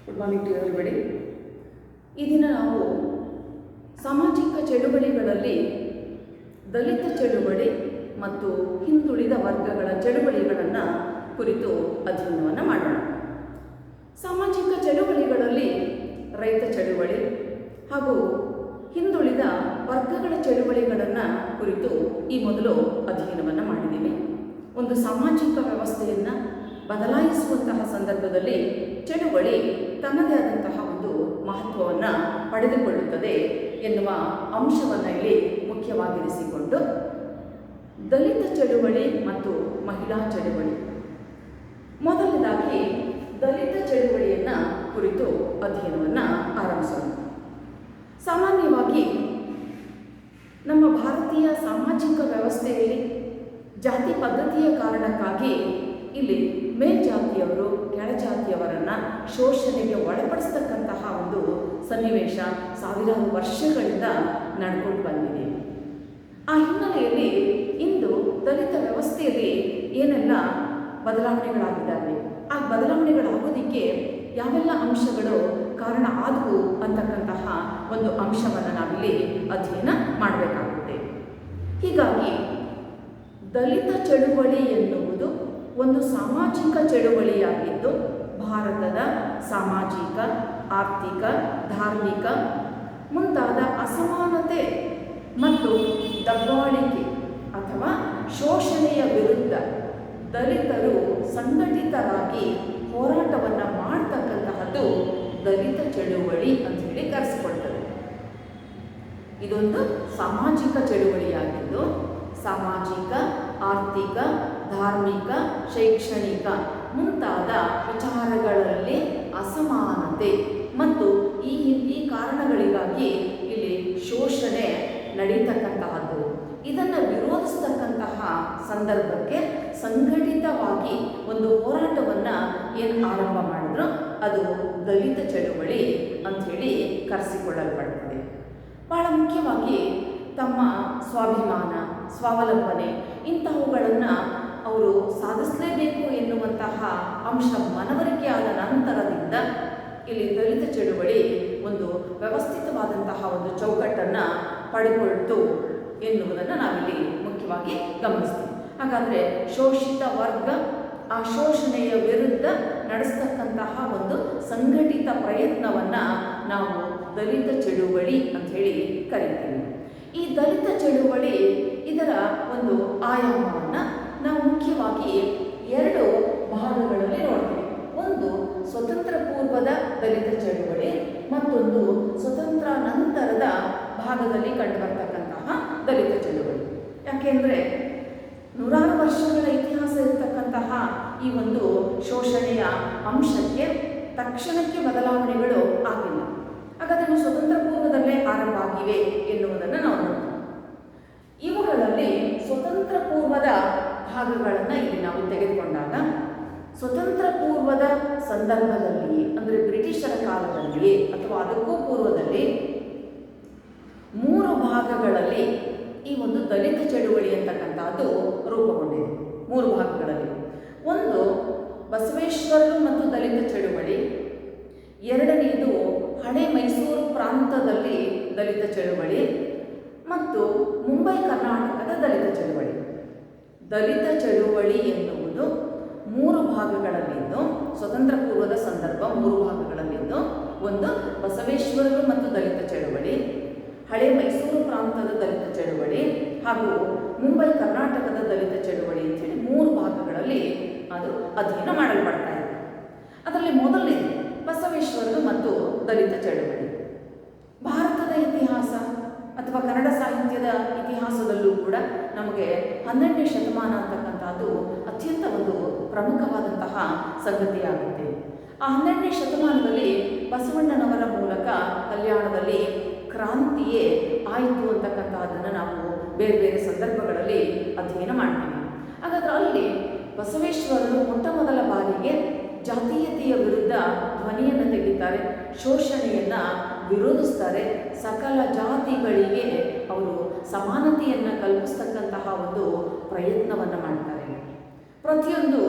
Good morning to everybody. ಈ ದಿನ ನಾವು ಸಾಮಾಜಿಕ ಚಳುವಳಿಗಳಲ್ಲಿ ದಲಿತ ಚಳುವಳಿ ಮತ್ತು ಹಿಂದುಳಿದ ವರ್ಗಗಳ ಚಳುವಳಿಗಳನ್ನು ಕುರಿತು ಅಧ್ಯಯನವನ್ನು ಮಾಡೋಣ. ಸಾಮಾಜಿಕ ಚಳುವಳಿಗಳಲ್ಲಿ ರೈತ ಚಳುವಳಿ ಹಾಗೂ ಹಿಂದುಳಿದ ವರ್ಗಗಳ ಚಳುವಳಿಗಳನ್ನು ಕುರಿತು ಈ ಮೊದಲು ಅಧ್ಯಯನವನ್ನು ಮಾಡಿದ್ದೀವಿ. ಒಂದು ಸಾಮಾಜಿಕ ವ್ಯವಸ್ಥೆಯನ್ನು ಬದಲಾಯಿಸುವಂತಹ ಸಂದರ್ಭದಲ್ಲಿ ಚಳುವಳಿ ತನ್ನದೇ ಆದಂತಹ ಒಂದು ಮಹತ್ವವನ್ನು ಪಡೆದುಕೊಳ್ಳುತ್ತದೆ ಎನ್ನುವ ಅಂಶವನ್ನು ಇಲ್ಲಿ ಮುಖ್ಯವಾಗಿರಿಸಿಕೊಂಡು ದಲಿತ ಚಳುವಳಿ ಮತ್ತು ಮಹಿಳಾ ಚಳುವಳಿ, ಮೊದಲನೇದಾಗಿ ದಲಿತ ಚಳುವಳಿಯನ್ನು ಕುರಿತು ಅಧ್ಯಯನವನ್ನು ಆರಂಭಿಸೋಣ. ಸಾಮಾನ್ಯವಾಗಿ ನಮ್ಮ ಭಾರತೀಯ ಸಾಮಾಜಿಕ ವ್ಯವಸ್ಥೆಯಲ್ಲಿ ಜಾತಿ ಪದ್ಧತಿಯ ಕಾರಣಕ್ಕಾಗಿ ಇಲ್ಲಿ ಮೇಲ್ಜಾತಿಯವರು ಕೆಳಜಾತಿಯವರನ್ನು ಶೋಷಣೆಗೆ ಒಳಪಡಿಸ್ತಕ್ಕಂತಹ ಒಂದು ಸನ್ನಿವೇಶ ಸಾವಿರಾರು ವರ್ಷಗಳಿಂದ ನಡ್ಕೊಂಡು ಬಂದಿದೆ. ಆ ಹಿನ್ನೆಲೆಯಲ್ಲಿ ಇಂದು ದಲಿತ ವ್ಯವಸ್ಥೆಯಲ್ಲಿ ಏನೆಲ್ಲ ಬದಲಾವಣೆಗಳಾಗಿದ್ದಾವೆ, ಆ ಬದಲಾವಣೆಗಳಾಗೋದಕ್ಕೆ ಯಾವೆಲ್ಲ ಅಂಶಗಳು ಕಾರಣ ಆದವು ಅಂತಕ್ಕಂತಹ ಒಂದು ಅಂಶವನ್ನು ನಾವಿಲ್ಲಿ ಅಧ್ಯಯನ ಮಾಡಬೇಕಾಗುತ್ತೆ. ಹೀಗಾಗಿ ದಲಿತ ಚಳುವಳಿ ಎನ್ನುವುದು ಒಂದು ಸಾಮಾಜಿಕ ಚಳುವಳಿಯಾಗಿದ್ದು ಭಾರತದ ಸಾಮಾಜಿಕ, ಆರ್ಥಿಕ, ಧಾರ್ಮಿಕ ಮುಂತಾದ ಅಸಮಾನತೆ ಮತ್ತು ದಬ್ಬಾಳಿಕೆ ಅಥವಾ ಶೋಷಣೆಯ ವಿರುದ್ಧ ದಲಿತರು ಸಂಘಟಿತರಾಗಿ ಹೋರಾಟವನ್ನು ಮಾಡ್ತಕ್ಕಂತಹದ್ದು ದಲಿತ ಚಳುವಳಿ ಅಂತ ಹೇಳಿ ಕರೆಸಿಕೊಳ್ತದೆ. ಇದೊಂದು ಸಾಮಾಜಿಕ ಚಳುವಳಿಯಾಗಿದ್ದು ಸಾಮಾಜಿಕ, ಆರ್ಥಿಕ, ಧಾರ್ಮಿಕ, ಶೈಕ್ಷಣಿಕ ಮುಂತಾದ ವಿಚಾರಗಳಲ್ಲಿ ಅಸಮಾನತೆ ಮತ್ತು ಈ ಕಾರಣಗಳಿಗಾಗಿ ಇಲ್ಲಿ ಶೋಷಣೆ ನಡೀತಕ್ಕಂತಹದ್ದು. ಇದನ್ನು ವಿರೋಧಿಸ್ತಕ್ಕಂತಹ ಸಂದರ್ಭಕ್ಕೆ ಸಂಘಟಿತವಾಗಿ ಒಂದು ಹೋರಾಟವನ್ನು ಏನು ಆರಂಭ ಮಾಡಿದ್ರು ಅದು ದಲಿತ ಚಳುವಳಿ ಅಂಥೇಳಿ ಕರೆಸಿಕೊಳ್ಳಲ್ಪಡ್ತದೆ. ಬಹಳ ಮುಖ್ಯವಾಗಿ ತಮ್ಮ ಸ್ವಾಭಿಮಾನ, ಸ್ವಾವಲಂಬನೆ ಇಂತಹವುಗಳನ್ನು ಅವರು ಸಾಧಿಸಲೇಬೇಕು ಎನ್ನುವಂತಹ ಅಂಶ ಮನವರಿಕೆ ಆದ ನಂತರದಿಂದ ಇಲ್ಲಿ ದಲಿತ ಚಳುವಳಿ ಒಂದು ವ್ಯವಸ್ಥಿತವಾದಂತಹ ಒಂದು ಚೌಕಟ್ಟನ್ನು ಪಡೆದುಕೊಳ್ತು ಎನ್ನುವುದನ್ನು ನಾವಿಲ್ಲಿ ಮುಖ್ಯವಾಗಿ ಗಮನಿಸ್ತೀವಿ. ಹಾಗಾದರೆ ಶೋಷಿತ ವರ್ಗ ಆ ಶೋಷಣೆಯ ವಿರುದ್ಧ ನಡೆಸ್ತಕ್ಕಂತಹ ಒಂದು ಸಂಘಟಿತ ಪ್ರಯತ್ನವನ್ನು ನಾವು ದಲಿತ ಚಳುವಳಿ ಅಂಥೇಳಿ ಕರಿತೀವಿ. ಈ ದಲಿತ ಚಳುವಳಿ ಇದರ ಒಂದು ಆಯಾಮವನ್ನು ನಾವು ಮುಖ್ಯವಾಗಿ ಎರಡು ಭಾಗಗಳಲ್ಲಿ ನೋಡ್ತೀವಿ. ಒಂದು ಸ್ವತಂತ್ರ ಪೂರ್ವದ ದಲಿತ ಚಳುವಳಿ, ಮತ್ತೊಂದು ಸ್ವತಂತ್ರ ನಂತರದ ಭಾಗದಲ್ಲಿ ಕಂಡುಬರ್ತಕ್ಕಂತಹ ದಲಿತ ಚಳುವಳಿ. ಯಾಕೆಂದರೆ ನೂರಾರು ವರ್ಷಗಳ ಇತಿಹಾಸ ಇರತಕ್ಕಂತಹ ಈ ಒಂದು ಶೋಷಣೆಯ ಅಂಶಕ್ಕೆ ತಕ್ಷಣಕ್ಕೆ ಬದಲಾವಣೆಗಳು ಆಗಿಲ್ಲ. ಹಾಗಾದರೆ ಸ್ವತಂತ್ರ ಪೂರ್ವದಲ್ಲೇ ಆರಂಭ ಆಗಿವೆ ಎನ್ನುವುದನ್ನು ನಾವು ನೋಡ್ತೀವಿ. ಇವುಗಳಲ್ಲಿ ಸ್ವತಂತ್ರ ಪೂರ್ವದ ಭಾಗಗಳನ್ನು ಇಲ್ಲಿ ನಾವು ತೆಗೆದುಕೊಂಡಾಗ ಸ್ವತಂತ್ರ ಪೂರ್ವದ ಸಂದರ್ಭದಲ್ಲಿ ಅಂದರೆ ಬ್ರಿಟಿಷರ ಕಾಲದಲ್ಲಿ ಅಥವಾ ಅದಕ್ಕೂ ಪೂರ್ವದಲ್ಲಿ 3 ಭಾಗಗಳಲ್ಲಿ ಈ ಒಂದು ದಲಿತ ಚಳುವಳಿ ಅಂತಕ್ಕಂಥದ್ದು ರೂಪುಗೊಂಡಿದೆ. 3 ಭಾಗಗಳಲ್ಲಿ. ಒಂದು ಬಸವೇಶ್ವರರು ಮತ್ತು ದಲಿತ ಚಳುವಳಿ, ಎರಡನೆಯದು ಹಳೆ ಮೈಸೂರು ಪ್ರಾಂತದಲ್ಲಿ ದಲಿತ ಚಳುವಳಿ ಮತ್ತು ಮುಂಬೈ ಕರ್ನಾಟಕದ ದಲಿತ ಚಳುವಳಿ. ದಲಿತ ಚಳುವಳಿ ಎನ್ನುವುದು 3 ಭಾಗಗಳಲ್ಲಿದ್ದು ಸ್ವತಂತ್ರ ಪೂರ್ವದ ಸಂದರ್ಭ 3 ಭಾಗಗಳಲ್ಲಿದ್ದು, ಒಂದು ಬಸವೇಶ್ವರರು ಮತ್ತು ದಲಿತ ಚಳುವಳಿ, ಹಳೆ ಮೈಸೂರು ಪ್ರಾಂತದ ದಲಿತ ಚಳುವಳಿ ಹಾಗೂ ಮುಂಬೈ ಕರ್ನಾಟಕದ ದಲಿತ ಚಳುವಳಿ ಅಂತೇಳಿ 3 ಭಾಗಗಳಲ್ಲಿ ಅದು ಅಧ್ಯಯನ ಮಾಡಲ್ಪಡ್ತಾ ಇದೆ. ಅದರಲ್ಲಿ ಮೊದಲನೇದು ಬಸವೇಶ್ವರರು ಮತ್ತು ದಲಿತ ಚಳುವಳಿ. ಭಾರತದ ಇತಿಹಾಸ ಅಥವಾ ಕನ್ನಡ ಸಾಹಿತ್ಯದ ಇತಿಹಾಸದಲ್ಲೂ ಕೂಡ ನಮಗೆ 12ನೇ ಶತಮಾನ ಅಂತಕ್ಕಂಥದ್ದು ಅತ್ಯಂತ ಒಂದು ಪ್ರಮುಖವಾದಂತಹ ಸಂಗತಿಯಾಗುತ್ತೆ. ಆ 12ನೇ ಶತಮಾನದಲ್ಲಿ ಬಸವಣ್ಣನವರ ಮೂಲಕ ಕಲ್ಯಾಣದಲ್ಲಿ ಕ್ರಾಂತಿಯೇ ಆಯಿತು ಅಂತಕ್ಕಂಥದ್ದನ್ನು ನಾವು ಬೇರೆ ಬೇರೆ ಸಂದರ್ಭಗಳಲ್ಲಿ ಅಧ್ಯಯನ ಮಾಡ್ತೀವಿ. ಹಾಗಾದ್ರೆ ಅಲ್ಲಿ ಬಸವೇಶ್ವರರು ಮೊಟ್ಟ ಮೊದಲ ಬಾರಿಗೆ ಜಾತೀಯತೆಯ ವಿರುದ್ಧ ಧ್ವನಿಯನ್ನು ತೆಗಿತಾರೆ, ಶೋಷಣೆಯನ್ನು ವಿರೋಧಿಸ್ತಾರೆ, ಸಕಲ ಜಾತಿಗಳಿಗೆ ಅವರು ಸಮಾನತೆಯನ್ನು ಕಲ್ಪಿಸ್ತಕ್ಕಂತಹ ಒಂದು ಪ್ರಯತ್ನವನ್ನು ಮಾಡ್ತಾರೆ. ಪ್ರತಿಯೊಂದು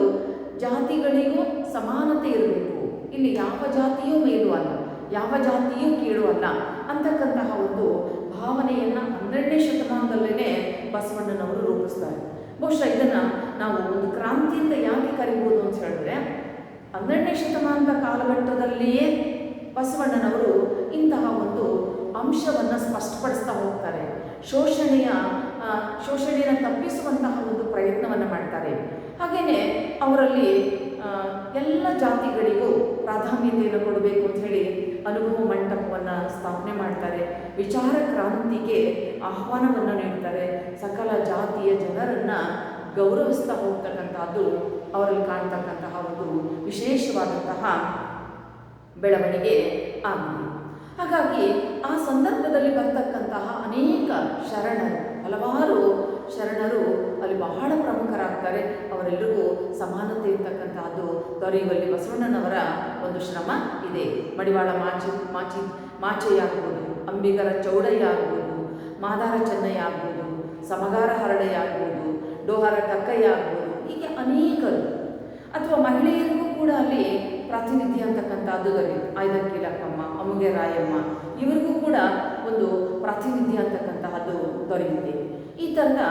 ಜಾತಿಗಳಿಗೂ ಸಮಾನತೆ ಇರಬೇಕು, ಇಲ್ಲಿ ಯಾವ ಜಾತಿಯೂ ಮೇಲು ಅಲ್ಲ, ಯಾವ ಜಾತಿಯೂ ಕೀಳು ಅಲ್ಲ ಅಂತಕ್ಕಂತಹ ಒಂದು ಭಾವನೆಯನ್ನು 12ನೇ ಶತಮಾನದಲ್ಲೇ ಬಸವಣ್ಣನವರು ರೂಪಿಸ್ತಾರೆ. ಬಹುಶಃ ಇದನ್ನು ನಾವು ಒಂದು ಕ್ರಾಂತಿ ಅಂತ ಯಾಕೆ ಕರಿಬೋದು ಅಂತ ಹೇಳಿದ್ರೆ, 12ನೇ ಶತಮಾನದ ಕಾಲಘಟ್ಟದಲ್ಲಿಯೇ ಬಸವಣ್ಣನವರು ಇಂತಹ ಒಂದು ಅಂಶವನ್ನು ಸ್ಪಷ್ಟಪಡಿಸ್ತಾ ಹೋಗ್ತಾರೆ. ಶೋಷಣೆಯನ್ನು ತಪ್ಪಿಸುವಂತಹ ಒಂದು ಪ್ರಯತ್ನವನ್ನು ಮಾಡ್ತಾರೆ. ಹಾಗೆಯೇ ಅವರಲ್ಲಿ ಎಲ್ಲ ಜಾತಿಗಳಿಗೂ ಪ್ರಾಧಾನ್ಯತೆಯನ್ನು ಕೊಡಬೇಕು ಅಂತ ಹೇಳಿ ಅನುಭವ ಮಂಟಪವನ್ನು ಸ್ಥಾಪನೆ ಮಾಡ್ತಾರೆ. ವಿಚಾರ ಕ್ರಾಂತಿಗೆ ಆಹ್ವಾನವನ್ನು ನೀಡ್ತಾರೆ. ಸಕಲ ಜಾತಿಯ ಜನರನ್ನು ಗೌರವಿಸ್ತಾ ಹೋಗ್ತಕ್ಕಂಥದ್ದು ಅವರಲ್ಲಿ ಕಾಣ್ತಕ್ಕಂತಹ ಒಂದು ವಿಶೇಷವಾದಂತಹ ಬೆಳವಣಿಗೆ ಆಗಿದೆ. ಹಾಗಾಗಿ ಆ ಸಂದರ್ಭದಲ್ಲಿ ಬರ್ತಕ್ಕಂತಹ ಅನೇಕ ಶರಣರು, ಹಲವಾರು ಶರಣರು ಅಲ್ಲಿ ಬಹಳ ಪ್ರಮುಖರಾಗ್ತಾರೆ. ಅವರೆಲ್ಲರಿಗೂ ಸಮಾನತೆ ಇರ್ತಕ್ಕಂತಹದ್ದು ದೊರೆಯುವಲ್ಲಿ ಬಸವಣ್ಣನವರ ಒಂದು ಶ್ರಮ ಇದೆ. ಮಡಿವಾಳ ಮಾಚಯ್ಯ ಆಗ್ಬೋದು, ಅಂಬಿಗರ ಚೌಡಯ್ಯ ಆಗ್ಬೋದು, ಮಾದಾರ ಚೆನ್ನಯ್ಯ ಆಗ್ಬೋದು, ಸಮಗಾರ ಹರಡಯ್ಯ ಆಗ್ಬೋದು, ಡೋಹರ ಟಕ್ಕಯ್ಯ ಆಗ್ಬೋದು, ಹೀಗೆ ಅನೇಕರು. ಅಥವಾ ಮಹಿಳೆಯರಿಗೂ ಕೂಡ ಅಲ್ಲಿ ಪ್ರಾತಿನಿಧ್ಯ ಅಂತಕ್ಕಂಥದ್ದು ದೊರೆಯುತ್ತೆ. ಆಯ್ದಕ್ಕಿ ಲಕ್ಕಮ್ಮ, ಅಮುಗೆ ರಾಯಮ್ಮ, ಇವರಿಗೂ ಕೂಡ ಒಂದು ಪ್ರಾತಿನಿಧ್ಯ ಅಂತಕ್ಕಂತಹದ್ದು ದೊರೆಯುತ್ತೆ. ಈ ಥರದ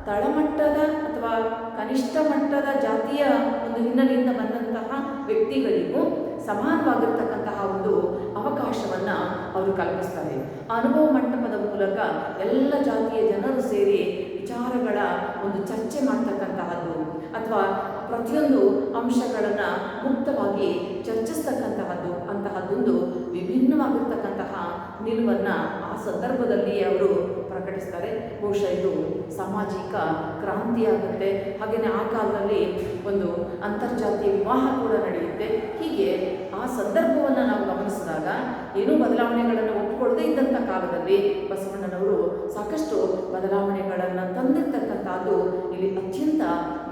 ತಳಮಟ್ಟದ ಅಥವಾ ಕನಿಷ್ಠ ಮಟ್ಟದ ಜಾತಿಯ ಒಂದು ಹಿನ್ನೆಲೆಯಿಂದ ಬಂದಂತಹ ವ್ಯಕ್ತಿಗಳಿಗೂ ಸಮಾನವಾಗಿರ್ತಕ್ಕಂತಹ ಒಂದು ಅವಕಾಶವನ್ನು ಅವರು ಕಲ್ಪಿಸ್ತಾರೆ. ಅನುಭವ ಮಂಟಪದ ಮೂಲಕ ಎಲ್ಲ ಜಾತಿಯ ಜನರು ಸೇರಿ ವಿಚಾರಗಳ ಒಂದು ಚರ್ಚೆ ಮಾಡ್ತಕ್ಕಂತಹದ್ದು ಅಥವಾ ಪ್ರತಿಯೊಂದು ಅಂಶಗಳನ್ನು ಮುಕ್ತವಾಗಿ ಚರ್ಚಿಸ್ತಕ್ಕಂತಹದ್ದು ಅಂತಹದ್ದೊಂದು ವಿಭಿನ್ನವಾಗಿರ್ತಕ್ಕಂತಹ ನಿಲುವನ್ನು ಆ ಸಂದರ್ಭದಲ್ಲಿ ಅವರು ಪ್ರಕಟಿಸ್ತಾರೆ. ಬಹುಶಃ ಇದು ಸಾಮಾಜಿಕ ಕ್ರಾಂತಿಯಾಗುತ್ತೆ. ಹಾಗೆಯೇ ಆ ಕಾಲದಲ್ಲಿ ಒಂದು ಅಂತರ್ಜಾತೀಯ ವಿವಾಹ ಕೂಡ ನಡೆಯುತ್ತೆ. ಹೀಗೆ ಆ ಸಂದರ್ಭವನ್ನು ನಾವು ಗಮನಿಸಿದಾಗ ಏನೂ ಬದಲಾವಣೆಗಳನ್ನು ಒಪ್ಪಿಕೊಳ್ಳದೇ ಇದ್ದಂಥ ಕಾಲದಲ್ಲಿ ಬಸವಣ್ಣನವರು ಸಾಕಷ್ಟು ಬದಲಾವಣೆಗಳನ್ನು ತಂದಿರ್ತಕ್ಕಂಥದ್ದು ಇಲ್ಲಿ ಅತ್ಯಂತ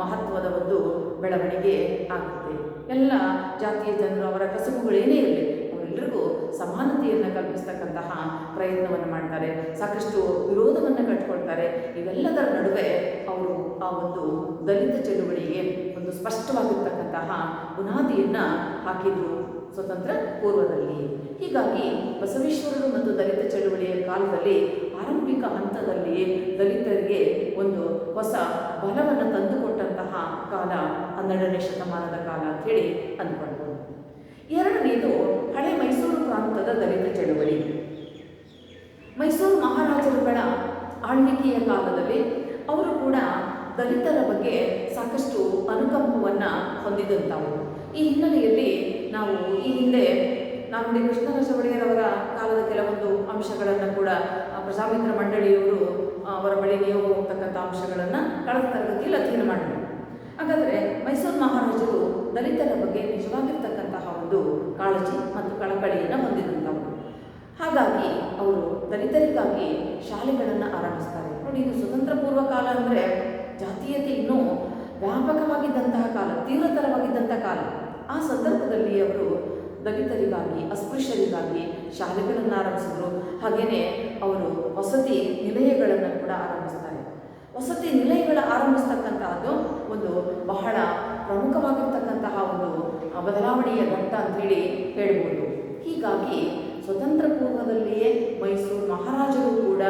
ಮಹತ್ವದ ಒಂದು ಬೆಳವಣಿಗೆ ಆಗುತ್ತೆ. ಎಲ್ಲ ಜಾತಿಯ ಜನರು ಅವರ ಕಸುಬುಗಳೇನೇ ಇರಲಿ ಅವರೆಲ್ಲರಿಗೂ ಸಮಾನತೆಯನ್ನು ಕಲ್ಪಿಸ್ತಕ್ಕಂತಹ ಪ್ರಯತ್ನವನ್ನು ಮಾಡ್ತಾರೆ. ಸಾಕಷ್ಟು ವಿರೋಧವನ್ನು ಕಟ್ಕೊಳ್ತಾರೆ. ಇವೆಲ್ಲದರ ನಡುವೆ ಅವರು ಆ ಒಂದು ದಲಿತ ಚಳುವಳಿಗೆ ಒಂದು ಸ್ಪಷ್ಟವಾಗಿರ್ತಕ್ಕಂತಹ ಬುನಾದಿಯನ್ನು ಹಾಕಿದ್ರು ಸ್ವತಂತ್ರ ಪೂರ್ವದಲ್ಲಿ. ಹೀಗಾಗಿ ಬಸವೇಶ್ವರರು ಮತ್ತು ದಲಿತ ಚಳುವಳಿಯ ಕಾಲದಲ್ಲಿ ಆರಂಭಿಕ ಹಂತದಲ್ಲಿ ದಲಿತರಿಗೆ ಒಂದು ಹೊಸ ಬಲವನ್ನು ತಂದುಕೊಟ್ಟಂತಹ ಕಾಲ 12ನೇ ಶತಮಾನದ ಕಾಲ ಅಂಥೇಳಿ ಅಂದ್ಕೊಳ್ಬೋದು. ಎರಡನೇದು ಹಳೆ ಮೈಸೂರು ಪ್ರಾಂತದ ದಲಿತ ಚಳುವಳಿ. ಮೈಸೂರು ಮಹಾರಾಜರುಗಳ ಆಳ್ವಿಕೆಯ ಕಾಲದಲ್ಲಿ ಅವರು ಕೂಡ ದಲಿತರ ಬಗ್ಗೆ ಸಾಕಷ್ಟು ಅನುಕಂಪವನ್ನು ಹೊಂದಿದಂಥವರು. ಈ ಹಿನ್ನೆಲೆಯಲ್ಲಿ ನಾವು ಈ ಹಿಂದೆ ನಾಲ್ವಡಿ ಕೃಷ್ಣರಾಜ ಒಡೆಯರವರ ಕಾಲದ ಕೆಲವೊಂದು ಅಂಶಗಳನ್ನು ಕೂಡ ಪ್ರಜಾಮಿತ್ರ ಮಂಡಳಿಯವರು ಅವರ ಬಳಿ ನಿಯೋಗ ಹೋಗ್ತಕ್ಕಂಥ ಅಂಶಗಳನ್ನು ಕಳೆದ ತರಗತಿಯಲ್ಲಿ ಅಧ್ಯಯನ ಮಾಡಿದರು. ಹಾಗಾದರೆ ಮೈಸೂರು ಮಹಾರಾಜರು ದಲಿತರ ಬಗ್ಗೆ ನಿಜವಾಗಿರ್ತಕ್ಕಂತಹ ಒಂದು ಕಾಳಜಿ ಮತ್ತು ಕಳಕಳಿಯನ್ನು ಹೊಂದಿದಂಥವರು. ಹಾಗಾಗಿ ಅವರು ದಲಿತರಿಗಾಗಿ ಶಾಲೆಗಳನ್ನು ಆರಂಭಿಸ್ತಾರೆ. ನೋಡಿ, ಇದು ಸ್ವತಂತ್ರ ಪೂರ್ವ ಕಾಲ ಅಂದರೆ ಜಾತೀಯತೆ ಇನ್ನೂ ವ್ಯಾಪಕವಾಗಿದ್ದಂತಹ ಕಾಲ, ತೀವ್ರತರವಾಗಿದ್ದಂಥ ಕಾಲ. ಆ ಸಂದರ್ಭದಲ್ಲಿ ಅವರು ದಲಿತರಿಗಾಗಿ, ಅಸ್ಪೃಶ್ಯರಿಗಾಗಿ ಶಾಲೆಗಳನ್ನು ಆರಂಭಿಸಿದರು. ಹಾಗೆಯೇ ಅವರು ವಸತಿ ನಿಲಯಗಳನ್ನು ಕೂಡ ಆರಂಭಿಸ್ತಾರೆ. ವಸತಿ ನಿಲಯಗಳ ಆರಂಭಿಸ್ತಕ್ಕಂತಹದ್ದು ಒಂದು ಬಹಳ ಪ್ರಮುಖವಾಗಿರ್ತಕ್ಕಂತಹ ಒಂದು ಬದಲಾವಣೆಯ ಘಟ್ಟ ಅಂಥೇಳಿ ಹೇಳ್ಬೋದು. ಹೀಗಾಗಿ ಸ್ವತಂತ್ರ ಪೂರ್ವದಲ್ಲಿಯೇ ಮೈಸೂರು ಮಹಾರಾಜರು ಕೂಡ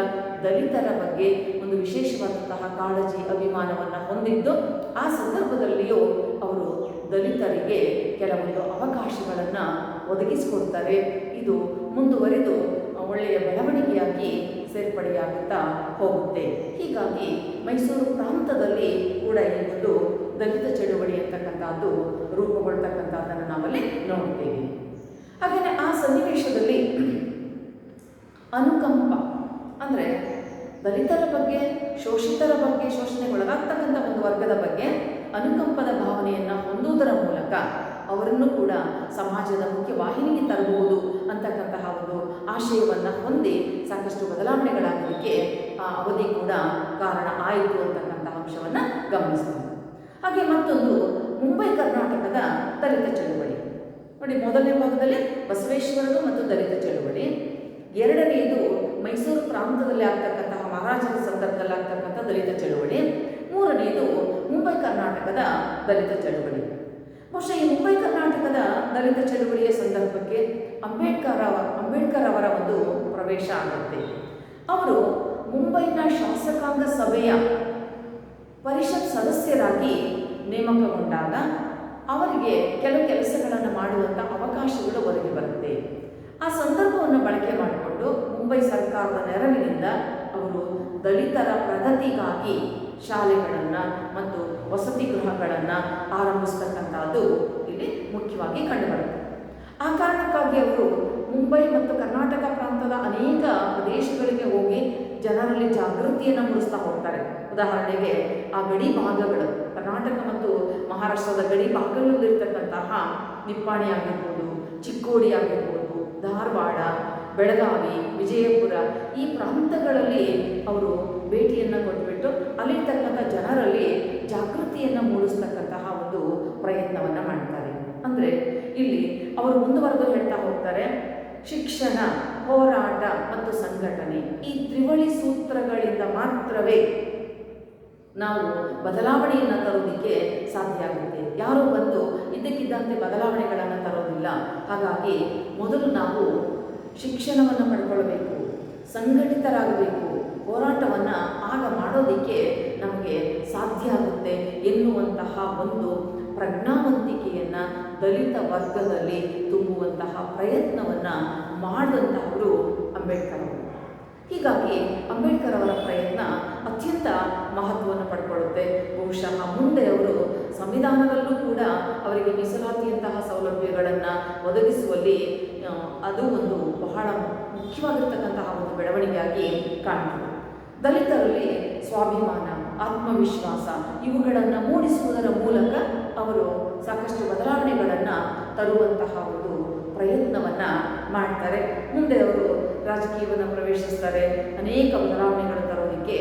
ದಲಿತರ ಬಗ್ಗೆ ಒಂದು ವಿಶೇಷವಾದಂತಹ ಕಾಳಜಿ, ಅಭಿಮಾನವನ್ನು ಹೊಂದಿದ್ದು ಆ ಸಂದರ್ಭದಲ್ಲಿಯೂ ಅವರು ದಲಿತರಿಗೆ ಕೆಲವೊಂದು ಅವಕಾಶಗಳನ್ನು ಒದಗಿಸಿಕೊಡ್ತಾರೆ. ಇದು ಮುಂದುವರೆದು ಒಳ್ಳೆಯ ಬೆಳವಣಿಗೆಯಾಗಿ ಸೇರ್ಪಡೆಯಾಗುತ್ತಾ ಹೋಗುತ್ತೆ. ಹೀಗಾಗಿ ಮೈಸೂರು ಪ್ರಾಂತದಲ್ಲಿ ಕೂಡ ಈ ಒಂದು ದಲಿತ ಚಳುವಳಿ ಅಂತಕ್ಕಂಥದ್ದು ರೂಪುಗೊಳ್ತಕ್ಕಂಥದ್ದನ್ನು ನಾವಲ್ಲಿ ನೋಡ್ತೇವೆ. ಹಾಗೆಯೇ ಆ ಸನ್ನಿವೇಶದಲ್ಲಿ ಅನುಕಂಪ ಅಂದರೆ ದಲಿತರ ಬಗ್ಗೆ, ಶೋಷಿತರ ಬಗ್ಗೆ, ಶೋಷಣೆಗೊಳಗಾಗ್ತಕ್ಕಂಥ ಒಂದು ವರ್ಗದ ಬಗ್ಗೆ ಅನುಕಂಪದ ಭಾವನೆಯನ್ನು ಹೊಂದುವುದರ ಮೂಲಕ ಅವರನ್ನು ಕೂಡ ಸಮಾಜದ ಮುಖ್ಯ ವಾಹಿನಿಗೆ ತರಬಹುದು ಅಂತಕ್ಕಂತಹ ಒಂದು ಆಶಯವನ್ನು ಹೊಂದಿ ಸಾಕಷ್ಟು ಬದಲಾವಣೆಗಳಾಗಲಿಕ್ಕೆ ಆ ಅವಧಿ ಕೂಡ ಕಾರಣ ಆಯಿತು ಅಂತಕ್ಕಂಥ ಅಂಶವನ್ನು ಗಮನಿಸ್ತೀವಿ. ಹಾಗೆ ಮತ್ತೊಂದು ಮುಂಬೈ ಕರ್ನಾಟಕದ ದಲಿತ ಚಳುವಳಿ. ನೋಡಿ, ಮೊದಲನೇ ಭಾಗದಲ್ಲಿ ಬಸವೇಶ್ವರರು ಮತ್ತು ದಲಿತ ಚಳುವಳಿ, ಎರಡನೆಯದು ಮೈಸೂರು ಪ್ರಾಂತದಲ್ಲಿ ಆಗ್ತಕ್ಕಂತಹ ಮಹಾರಾಜರ ಸಂದರ್ಭದಲ್ಲಿ ಆಗ್ತಕ್ಕಂಥ ದಲಿತ ಚಳುವಳಿ, ಮೂರನೆಯದು ಮುಂಬೈ ಕರ್ನಾಟಕದ ದಲಿತ ಚಳುವಳಿ. ಬಹುಶಃ ಈ ಮುಂಬೈ ಕರ್ನಾಟಕದ ದಲಿತ ಚಳುವಳಿಯ ಸಂದರ್ಭಕ್ಕೆ ಅಂಬೇಡ್ಕರ್ ಅವರ ಒಂದು ಪ್ರವೇಶ ಆಗುತ್ತೆ. ಅವರು ಮುಂಬೈನ ಶಾಸಕಾಂಗ ಸಭೆಯ ಪರಿಷತ್ ಸದಸ್ಯರಾಗಿ ನೇಮಕಗೊಂಡಾಗ ಅವರಿಗೆ ಕೆಲವು ಕೆಲಸಗಳನ್ನು ಮಾಡುವಂಥ ಅವಕಾಶಗಳು ಒದಗಿ ಬರುತ್ತೆ. ಆ ಸಂದರ್ಭವನ್ನು ಬಳಕೆ ಮಾಡಿಕೊಂಡು ಮುಂಬೈ ಸರ್ಕಾರದ ನೆರವಿನಿಂದ ಅವರು ದಲಿತರ ಪ್ರಗತಿಗಾಗಿ ಶಾಲೆಗಳನ್ನು ಮತ್ತು ವಸತಿ ಗೃಹಗಳನ್ನು ಆರಂಭಿಸ್ತಕ್ಕಂಥದ್ದು ಇಲ್ಲಿ ಮುಖ್ಯವಾಗಿ ಕಂಡುಬರುತ್ತೆ. ಆ ಕಾರಣಕ್ಕಾಗಿ ಅವರು ಮುಂಬೈ ಮತ್ತು ಕರ್ನಾಟಕ ಪ್ರಾಂತದ ಅನೇಕ ಪ್ರದೇಶಗಳಿಗೆ ಹೋಗಿ ಜನರಲ್ಲಿ ಜಾಗೃತಿಯನ್ನು ಮೂಡಿಸ್ತಾ ಹೋಗ್ತಾರೆ. ಉದಾಹರಣೆಗೆ ಆ ಗಡಿ ಭಾಗಗಳು, ಕರ್ನಾಟಕ ಮತ್ತು ಮಹಾರಾಷ್ಟ್ರದ ಗಡಿ ಭಾಗಗಳಲ್ಲಿರ್ತಕ್ಕಂತಹ ನಿಪ್ಪಾಣಿ ಆಗಿರ್ಬೋದು, ಚಿಕ್ಕೋಡಿ ಆಗಿರ್ಬೋದು, ಧಾರವಾಡ, ಬೆಳಗಾವಿ, ವಿಜಯಪುರ ಈ ಪ್ರಾಂತಗಳಲ್ಲಿ ಅವರು ಭೇಟಿಯನ್ನು ಕೊಟ್ಟುಬಿಟ್ಟು ಅಲ್ಲಿರ್ತಕ್ಕಂಥ ಜನರಲ್ಲಿ ಜಾಗೃತಿಯನ್ನು ಮೂಡಿಸ್ತಕ್ಕಂತಹ ಒಂದು ಪ್ರಯತ್ನವನ್ನು ಮಾಡ್ತಾರೆ. ಅಂದರೆ ಇಲ್ಲಿ ಅವರು ಮುಂದುವರೆದು ಹೇಳ್ತಾ ಹೋಗ್ತಾರೆ, ಶಿಕ್ಷಣ, ಹೋರಾಟ ಮತ್ತು ಸಂಘಟನೆ ಈ ತ್ರಿವಳಿ ಸೂತ್ರಗಳಿಂದ ಮಾತ್ರವೇ ನಾವು ಬದಲಾವಣೆಯನ್ನು ತರೋದಕ್ಕೆ ಸಾಧ್ಯ ಆಗುತ್ತೆ. ಯಾರೋ ಬಂದು ಇದ್ದಕ್ಕಿದ್ದಂತೆ ಬದಲಾವಣೆಗಳನ್ನು ತರೋದಿಲ್ಲ. ಹಾಗಾಗಿ ಮೊದಲು ನಾವು ಶಿಕ್ಷಣವನ್ನು ಪಡ್ಕೊಳ್ಬೇಕು, ಸಂಘಟಿತರಾಗಬೇಕು, ಹೋರಾಟವನ್ನು ಆಗ ಮಾಡೋದಕ್ಕೆ ನಮಗೆ ಸಾಧ್ಯ ಆಗುತ್ತೆ ಎನ್ನುವಂತಹ ಒಂದು ಪ್ರಜ್ಞಾವಂತಿಕೆಯನ್ನು ದಲಿತ ವರ್ಗದಲ್ಲಿ ತುಂಬುವಂತಹ ಪ್ರಯತ್ನವನ್ನು ಮಾಡಿದಂತಹವರು ಅಂಬೇಡ್ಕರ್ ಅವರು. ಹೀಗಾಗಿ ಅಂಬೇಡ್ಕರ್ ಅವರ ಪ್ರಯತ್ನ ಅತ್ಯಂತ ಮಹತ್ವವನ್ನು ಪಡ್ಕೊಳ್ಳುತ್ತೆ. ಬಹುಶಃ ಮುಂದೆ ಅವರು ಸಂವಿಧಾನದಲ್ಲೂ ಕೂಡ ಅವರಿಗೆ ಮೀಸಲಾತಿಯಂತಹ ಸೌಲಭ್ಯಗಳನ್ನು ಒದಗಿಸುವಲ್ಲಿ ಅದು ಒಂದು ಬಹಳ ಮುಖ್ಯವಾಗಿರ್ತಕ್ಕಂತಹ ಒಂದು ಬೆಳವಣಿಗೆಯಾಗಿ ಕಾಣ್ತದೆ. ದಲಿತರಲ್ಲಿ ಸ್ವಾಭಿಮಾನ, ಆತ್ಮವಿಶ್ವಾಸ ಇವುಗಳನ್ನು ಮೂಡಿಸುವುದರ ಮೂಲಕ ಅವರು ಸಾಕಷ್ಟು ಬದಲಾವಣೆಗಳನ್ನು ತರುವಂತಹ ಒಂದು ಪ್ರಯತ್ನವನ್ನು ಮಾಡ್ತಾರೆ. ಮುಂದೆ ಅವರು ರಾಜಕೀಯವನ್ನು ಪ್ರವೇಶಿಸ್ತಾರೆ. ಅನೇಕ ಬದಲಾವಣೆಗಳು ತರೋದಕ್ಕೆ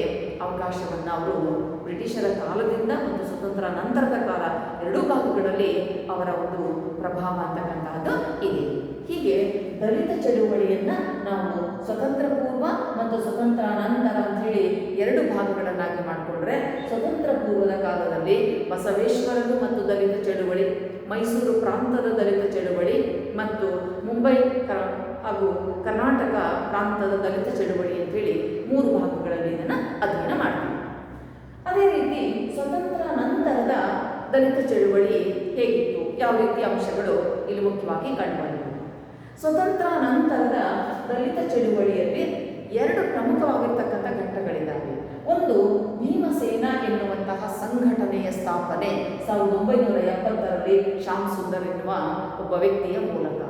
ಅವಕಾಶವನ್ನು ಅವರು ಬ್ರಿಟಿಷರ ಕಾಲದಿಂದ ಮತ್ತು ಸ್ವತಂತ್ರ ನಂತರದ ಕಾಲ ಎರಡೂ ಭಾಗಗಳಲ್ಲಿ ಅವರ ಒಂದು ಪ್ರಭಾವ ಅಂತಕ್ಕಂತಹದ್ದು ಇದೆ. ಹೀಗೆ ದಲಿತ ಚಳುವಳಿಯನ್ನು ನಾವು ಸ್ವತಂತ್ರ ಪೂರ್ವ ಮತ್ತು ಸ್ವತಂತ್ರ ನಂತರ ಅಂಥೇಳಿ ಎರಡು ಭಾಗಗಳನ್ನಾಗಿ ಮಾಡಿಕೊಂಡ್ರೆ, ಸ್ವತಂತ್ರ ಪೂರ್ವದ ಕಾಲದಲ್ಲಿ ಬಸವೇಶ್ವರರು ಮತ್ತು ದಲಿತ ಚಳುವಳಿ, ಮೈಸೂರು ಪ್ರಾಂತದ ದಲಿತ ಚಳುವಳಿ ಮತ್ತು ಮುಂಬೈ ಹಾಗೂ ಕರ್ನಾಟಕ ಪ್ರಾಂತದ ದಲಿತ ಚಳುವಳಿ ಅಂತೇಳಿ ಮೂರು ಭಾಗಗಳಲ್ಲಿ ಇದನ್ನು ಅಧ್ಯಯನ ಮಾಡ್ತೀವಿ. ಅದೇ ರೀತಿ ಸ್ವತಂತ್ರ ನಂತರದ ದಲಿತ ಚಳುವಳಿ ಹೇಗಿತ್ತು, ಯಾವ ರೀತಿಯ ಅಂಶಗಳು ಇಲ್ಲಿ ಮುಖ್ಯವಾಗಿ ಕಂಡುಬಂದಿವೆ. ಸ್ವತಂತ್ರ ನಂತರದ ದಲಿತ ಚಳುವಳಿಯಲ್ಲಿ ಎರಡು ಪ್ರಮುಖವಾಗಿರ್ತಕ್ಕಂಥ ಘಟ್ಟಗಳಿದ್ದಾವೆ. ಒಂದು ಭೀಮಸೇನ ಎನ್ನುವಂತಹ ಸಂಘಟನೆಯ ಸ್ಥಾಪನೆ 1970ರಲ್ಲಿ ಶ್ಯಾಮ್ ಸುಂದರ್ ಎನ್ನುವ ಒಬ್ಬ ವ್ಯಕ್ತಿಯ ಮೂಲಕ.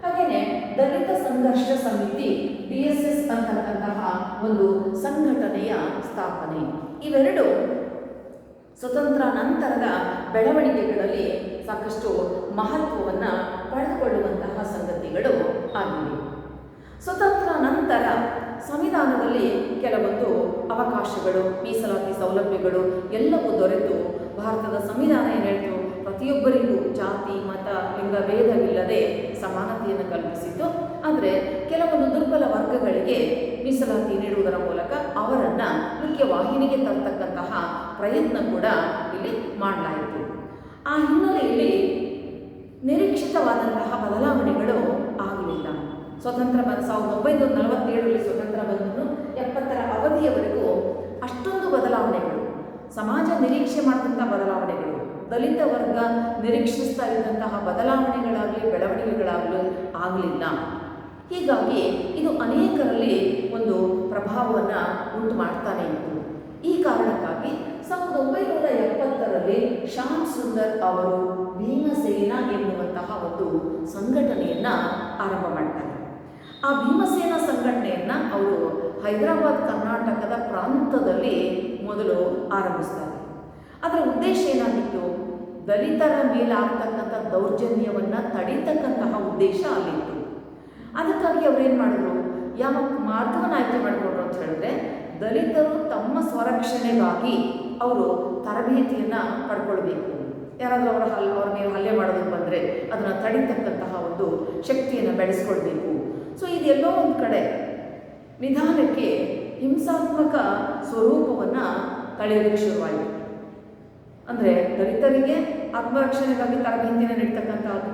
ಹಾಗೆಯೇ ದಲಿತ ಸಂಘರ್ಷ ಸಮಿತಿ DSS ಅಂತಕ್ಕಂತಹ ಒಂದು ಸಂಘಟನೆಯ ಸ್ಥಾಪನೆ. ಇವೆರಡು ಸ್ವತಂತ್ರ ನಂತರದ ಬೆಳವಣಿಗೆಗಳಲ್ಲಿ ಸಾಕಷ್ಟು ಮಹತ್ವವನ್ನು ಪಡೆದುಕೊಳ್ಳುವಂತಹ ಸಂಗತಿಗಳು ಆಗಿವೆ. ಸ್ವತಂತ್ರ ನಂತರ ಸಂವಿಧಾನದಲ್ಲಿ ಕೆಲವೊಂದು ಅವಕಾಶಗಳು, ಮೀಸಲಾತಿ ಸೌಲಭ್ಯಗಳು ಎಲ್ಲವೂ ದೊರೆತು ಭಾರತದ ಸಂವಿಧಾನ ಏನು ಹೇಳ್ತು, ಪ್ರತಿಯೊಬ್ಬರಿಗೂ ಜಾತಿ, ಮತ, ಲಿಂಗ ಭೇದವಿಲ್ಲದೆ ಸಮಾನತೆಯನ್ನು ಕಲ್ಪಿಸಿತು. ಆದರೆ ಕೆಲವೊಂದು ದುರ್ಬಲ ವರ್ಗಗಳಿಗೆ ಮೀಸಲಾತಿ ನೀಡುವುದರ ಮೂಲಕ ಅವರನ್ನು ಮುಖ್ಯವಾಹಿನಿಗೆ ತರ್ತಕ್ಕಂತಹ ಪ್ರಯತ್ನ ಕೂಡ ಇಲ್ಲಿ ಮಾಡಲಾಯಿತು. ಆ ಹಿನ್ನೆಲೆಯಲ್ಲಿ ನಿರೀಕ್ಷಿತವಾದಂತಹ ಬದಲಾವಣೆಗಳು ಆಗಲಿಲ್ಲ. ಸ್ವತಂತ್ರ 1947ರಲ್ಲಿ ಸ್ವತಂತ್ರ ಬಂದು 70ರ ಅವಧಿಯವರೆಗೂ ಅಷ್ಟೊಂದು ಬದಲಾವಣೆಗಳು, ಸಮಾಜ ನಿರೀಕ್ಷೆ ಮಾಡಿದಂಥ ಬದಲಾವಣೆಗಳು, ದಲಿತ ವರ್ಗ ನಿರೀಕ್ಷಿಸ್ತಾ ಇದ್ದಂತಹ ಬದಲಾವಣೆಗಳಾಗಲಿ ಬೆಳವಣಿಗೆಗಳಾಗಲಿ ಆಗಲಿಲ್ಲ. ಹೀಗಾಗಿ ಇದು ಅನೇಕರಲ್ಲಿ ಒಂದು ಪ್ರಭಾವವನ್ನು ಉಂಟು ಮಾಡ್ತಾನೆ ಇತ್ತು. ಈ ಕಾರಣಕ್ಕಾಗಿ 1970ರಲ್ಲಿ ಶ್ಯಾಮ್ ಸುಂದರ್ ಅವರು ಭೀಮಸೇನ ಎನ್ನುವಂತಹ ಒಂದು ಸಂಘಟನೆಯನ್ನು ಆರಂಭ ಮಾಡ್ತಾರೆ. ಆ ಭೀಮಸೇನ ಸಂಘಟನೆಯನ್ನು ಅವರು ಹೈದರಾಬಾದ್ ಕರ್ನಾಟಕದ ಪ್ರಾಂತದಲ್ಲಿ ಮೊದಲು ಆರಂಭಿಸ್ತಾರೆ. ಅದರ ಉದ್ದೇಶ ಏನಾಗಿತ್ತು, ದಲಿತರ ಮೇಲಾಗ್ತಕ್ಕಂಥ ದೌರ್ಜನ್ಯವನ್ನು ತಡೀತಕ್ಕಂತಹ ಉದ್ದೇಶ ಅಲ್ಲಿತ್ತು. ಅದಕ್ಕಾಗಿ ಅವರೇನು ಮಾಡಿದ್ರು, ಯಾವ ಮಾರ್ಗವನ್ನು ಆಯ್ಕೆ ಮಾಡಿಕೊಂಡ್ರು ಅಂತ ಹೇಳಿದ್ರೆ, ದಲಿತರು ತಮ್ಮ ಸ್ವರಕ್ಷಣೆಗಾಗಿ ಅವರು ತರಬೇತಿಯನ್ನು ಪಡ್ಕೊಳ್ಬೇಕು. ಯಾರಾದರೂ ಅವ್ರ ಮೇಲೆ ಹಲ್ಲೆ ಮಾಡೋದಕ್ಕೆ ಬಂದರೆ ಅದನ್ನು ತಡೀತಕ್ಕಂತಹ ಒಂದು ಶಕ್ತಿಯನ್ನು ಬೆಳೆಸ್ಕೊಳ್ಬೇಕು. ಸೊ ಇದೆಲ್ಲೋ ಒಂದು ಕಡೆ ನಿಧಾನಕ್ಕೆ ಹಿಂಸಾತ್ಮಕ ಸ್ವರೂಪವನ್ನು ತಳೆಯೋದಕ್ಕೆ ಶುರುವಾಯಿತು. ಅಂದರೆ ದಲಿತರಿಗೆ ಆತ್ಮರಕ್ಷಣೆಗಾಗಿ ತರಬೇತಿಯನ್ನು ನೀಡ್ತಕ್ಕಂಥದ್ದು.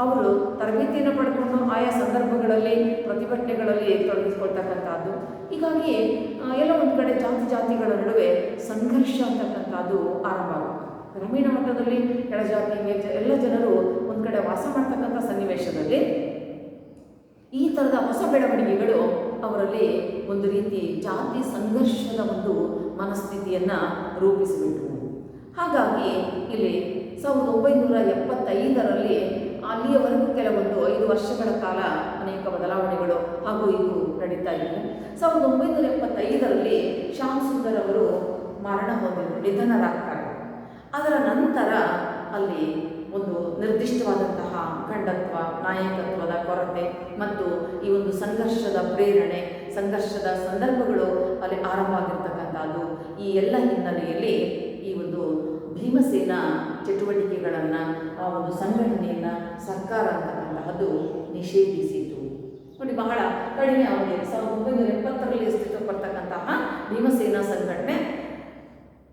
ಅವರು ತರಬೇತಿಯನ್ನು ಪಡೆದುಕೊಂಡು ಆಯಾ ಸಂದರ್ಭಗಳಲ್ಲಿ ಪ್ರತಿಭಟನೆಗಳಲ್ಲಿ ತೊಡಗಿಸ್ಕೊಳ್ತಕ್ಕಂಥದ್ದು. ಹೀಗಾಗಿ ಎಲ್ಲ ಒಂದು ಕಡೆ ಜಾತಿಗಳ ನಡುವೆ ಸಂಘರ್ಷ ಅಂತಕ್ಕಂಥದ್ದು ಆರಂಭ ಆಗುತ್ತೆ. ಗ್ರಾಮೀಣ ಮಟ್ಟದಲ್ಲಿ ಕೆಳಜಾತಿ ಎಲ್ಲ ಜನರು ಒಂದು ಕಡೆ ವಾಸ ಮಾಡ್ತಕ್ಕಂಥ ಸನ್ನಿವೇಶದಲ್ಲಿ ಈ ಥರದ ಹೊಸ ಬೆಳವಣಿಗೆಗಳು ಅವರಲ್ಲಿ ಒಂದು ರೀತಿ ಜಾತಿ ಸಂಘರ್ಷದ ಒಂದು ಮನಸ್ಥಿತಿಯನ್ನು ರೂಪಿಸಿಬಿಟ್ವು. ಹಾಗಾಗಿ ಇಲ್ಲಿ 1975ರಲ್ಲಿ ಅಲ್ಲಿಯವರೆಗೂ ಕೆಲವೊಂದು 5 ವರ್ಷಗಳ ಕಾಲ ಅನೇಕ ಬದಲಾವಣೆಗಳು ಹಾಗೂ ಇದು ನಡೀತಾ ಇದ್ದವು. 1975ರಲ್ಲಿ ಶ್ಯಾಮ್ ಸುಂದರ್ ಅವರು ಮರಣ ಹೊಂದಿದರು, ನಿಧನರಾಗ್ತಾರೆ. ಅದರ ನಂತರ ಅಲ್ಲಿ ಒಂದು ನಿರ್ದಿಷ್ಟವಾದಂತಹ ಮುಖಂಡತ್ವ, ನಾಯಕತ್ವದ ಕೊರತೆ ಮತ್ತು ಈ ಒಂದು ಸಂಘರ್ಷದ ಪ್ರೇರಣೆ, ಸಂಘರ್ಷದ ಸಂದರ್ಭಗಳು ಅಲ್ಲಿ ಆರಂಭ ಆಗಿರ್ತಕ್ಕಂಥದ್ದು. ಈ ಎಲ್ಲ ಹಿನ್ನೆಲೆಯಲ್ಲಿ ಈ ಒಂದು ಭೀಮಸೇನ ಚಟುವಟಿಕೆಗಳನ್ನು, ಆ ಒಂದು ಸಂಘಟನೆಯನ್ನು ಸರ್ಕಾರ ಅಂತಕ್ಕಂತಹದ್ದು ನಿಷೇಧಿಸಿತು. ನೋಡಿ, ಬಹಳ ಕಡಿಮೆ ಅವಧಿಯಲ್ಲಿ 1970ರಲ್ಲಿ ಅಸ್ತಿತ್ವಪಡ್ತಕ್ಕಂತಹ ಭೀಮಸೇನಾ ಸಂಘಟನೆ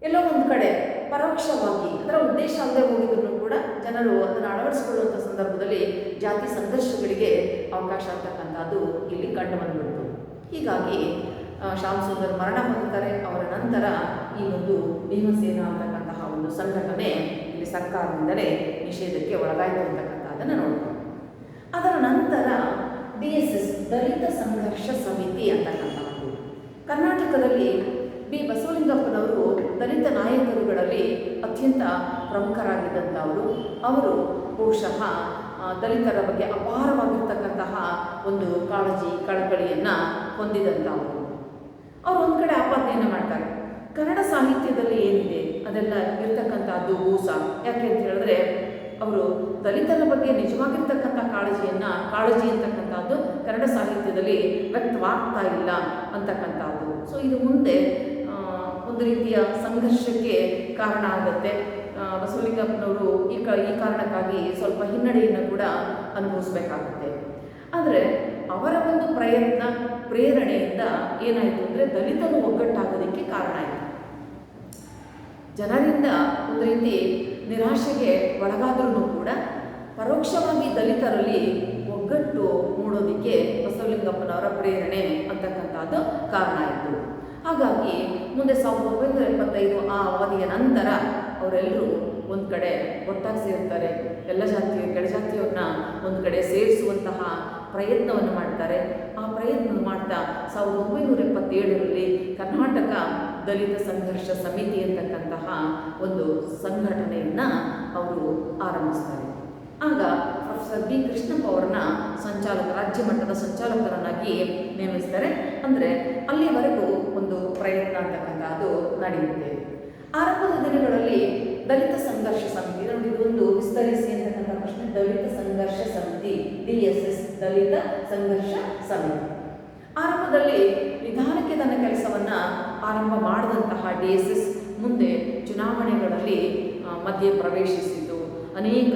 ಎಲ್ಲೋ ಒಂದು ಕಡೆ ಪರೋಕ್ಷವಾಗಿ ಅದರ ಉದ್ದೇಶ ಅಲ್ಲದೆ ಹೋಗಿದ್ರು ಕೂಡ ಜನರು ಅದನ್ನು ಅಳವಡಿಸಿಕೊಳ್ಳುವಂಥ ಸಂದರ್ಭದಲ್ಲಿ ಜಾತಿ ಸಂಘರ್ಷಗಳಿಗೆ ಅವಕಾಶ ಆಗ್ತಕ್ಕಂಥದ್ದು ಇಲ್ಲಿ ಕಂಡು ಬಂದ್ಬಿಡ್ತು. ಹೀಗಾಗಿ ಶ್ಯಾಮ್ ಸುಂದರ್ ಮರಣ ಹೊಂದುತ್ತಾರೆ. ಅವರ ನಂತರ ಈ ಒಂದು ಭೀಮಸೇನಾ ಅಂತಕ್ಕಂತಹ ಒಂದು ಸಂಘಟನೆ ಇಲ್ಲಿ ಸರ್ಕಾರದಿಂದಲೇ ನಿಷೇಧಕ್ಕೆ ಒಳಗಾಯಿತು ಅಂತಕ್ಕಂಥದ್ದನ್ನು ನೋಡ್ತೀವಿ. ಅದರ ನಂತರ DSS ದಲಿತ ಸಂಘರ್ಷ ಸಮಿತಿ ಅಂತಕ್ಕಂಥದ್ದು ಕರ್ನಾಟಕದಲ್ಲಿ ಬಿ ಬಸವಲಿಂಗಪ್ಪನವರು ದಲಿತ ನಾಯಕರುಗಳಲ್ಲಿ ಅತ್ಯಂತ ಪ್ರಮುಖರಾಗಿದ್ದಂಥವರು. ಅವರು ಬಹುಶಃ ದಲಿತರ ಬಗ್ಗೆ ಅಪಾರವಾಗಿರ್ತಕ್ಕಂತಹ ಒಂದು ಕಾಳಜಿ, ಕಳಕಳಿಯನ್ನು ಹೊಂದಿದಂಥವರು. ಅವರು ಒಂದು ಕಡೆ ಆಪಾದನೆಯನ್ನು ಮಾಡ್ತಾರೆ, ಕನ್ನಡ ಸಾಹಿತ್ಯದಲ್ಲಿ ಏನಿದೆ ಅದೆಲ್ಲ ಇರ್ತಕ್ಕಂಥದ್ದು ಮೋಸ. ಯಾಕೆ ಅಂತ ಹೇಳಿದ್ರೆ, ಅವರು ದಲಿತರ ಬಗ್ಗೆ ನಿಜವಾಗಿರ್ತಕ್ಕಂಥ ಕಾಳಜಿ ಅಂತಕ್ಕಂಥದ್ದು ಕನ್ನಡ ಸಾಹಿತ್ಯದಲ್ಲಿ ವ್ಯಕ್ತವಾಗ್ತಾ ಇಲ್ಲ ಅಂತಕ್ಕಂಥದ್ದು. ಸೊ ಇದು ಮುಂದೆ ಒಂದು ರೀತಿಯ ಸಂಘರ್ಷಕ್ಕೆ ಕಾರಣ ಆಗುತ್ತೆ. ಬಸವಲಿಂಗಪ್ಪನವರು ಈ ಕಾರಣಕ್ಕಾಗಿ ಸ್ವಲ್ಪ ಹಿನ್ನಡೆಯನ್ನು ಕೂಡ ಅನುಭವಿಸಬೇಕಾಗುತ್ತೆ. ಆದರೆ ಅವರ ಒಂದು ಪ್ರಯತ್ನ, ಪ್ರೇರಣೆಯಿಂದ ಏನಾಯಿತು ಅಂದರೆ ದಲಿತರು ಒಗ್ಗಟ್ಟಾಗೋದಕ್ಕೆ ಕಾರಣ ಆಯಿತು. ಜನರಿಂದ ಒಂದು ರೀತಿ ನಿರಾಶೆಗೆ ಒಳಗಾದ್ರೂ ಕೂಡ ಪರೋಕ್ಷವಾಗಿ ದಲಿತರಲ್ಲಿ ಒಗ್ಗಟ್ಟು ಮೂಡೋದಕ್ಕೆ ಬಸವಲಿಂಗಪ್ಪನವರ ಪ್ರೇರಣೆ ಅಂತಕ್ಕಂಥದ್ದು ಕಾರಣ ಆಯಿತು. ಹಾಗಾಗಿ ಮುಂದೆ 1975 ಆ ಅವಧಿಯ ನಂತರ ಅವರೆಲ್ಲರೂ ಒಂದು ಕಡೆ ಒಟ್ಟಾಗಿ ಸೇರ್ತಾರೆ. ಎಲ್ಲ ಕೆಳಜಾತಿಯವ್ರನ್ನ ಒಂದು ಕಡೆ ಸೇರಿಸುವಂತಹ ಪ್ರಯತ್ನವನ್ನು ಮಾಡ್ತಾರೆ. ಆ ಪ್ರಯತ್ನ ಮಾಡ್ತಾ 1977ರಲ್ಲಿ ಕರ್ನಾಟಕ ದಲಿತ ಸಂಘರ್ಷ ಸಮಿತಿ ಅಂತಕ್ಕಂತಹ ಒಂದು ಸಂಘಟನೆಯನ್ನು ಅವರು ಆರಂಭಿಸ್ತಾರೆ. ಆಗ ಪ್ರೊಫೆಸರ್ ಬಿ ಕೃಷ್ಣಪ್ಪ ಅವರನ್ನ ರಾಜ್ಯ ಮಟ್ಟದ ಸಂಚಾಲಕರನ್ನಾಗಿ ನೇಮಿಸ್ತಾರೆ. ಅಂದರೆ ಅಲ್ಲಿವರೆಗೂ ಒಂದು ಪ್ರಯತ್ನ ಅಂತಕ್ಕಂಥದ್ದು ನಡೆಯುತ್ತೆ. ಆರಂಭದ ದಿನಗಳಲ್ಲಿ ದಲಿತ ಸಂಘರ್ಷ ಸಮಿತಿ, ನೋಡಿ ಇದೊಂದು ವಿಸ್ತರಿಸಿ ಅಂತಕ್ಕಂಥ ಪ್ರಶ್ನೆ, ದಲಿತ ಸಂಘರ್ಷ ಸಮಿತಿ DSS ದಲಿತ ಸಂಘರ್ಷ ಸಮಿತಿ. ಆರಂಭದಲ್ಲಿ ನಿಧಾನಕ್ಕೆ ತನ್ನ ಕೆಲಸವನ್ನು ಆರಂಭ ಮಾಡಿದಂತಹ DSS ಮುಂದೆ ಚುನಾವಣೆಗಳಲ್ಲಿ ಮಧ್ಯೆ ಪ್ರವೇಶಿಸಿತು. ಅನೇಕ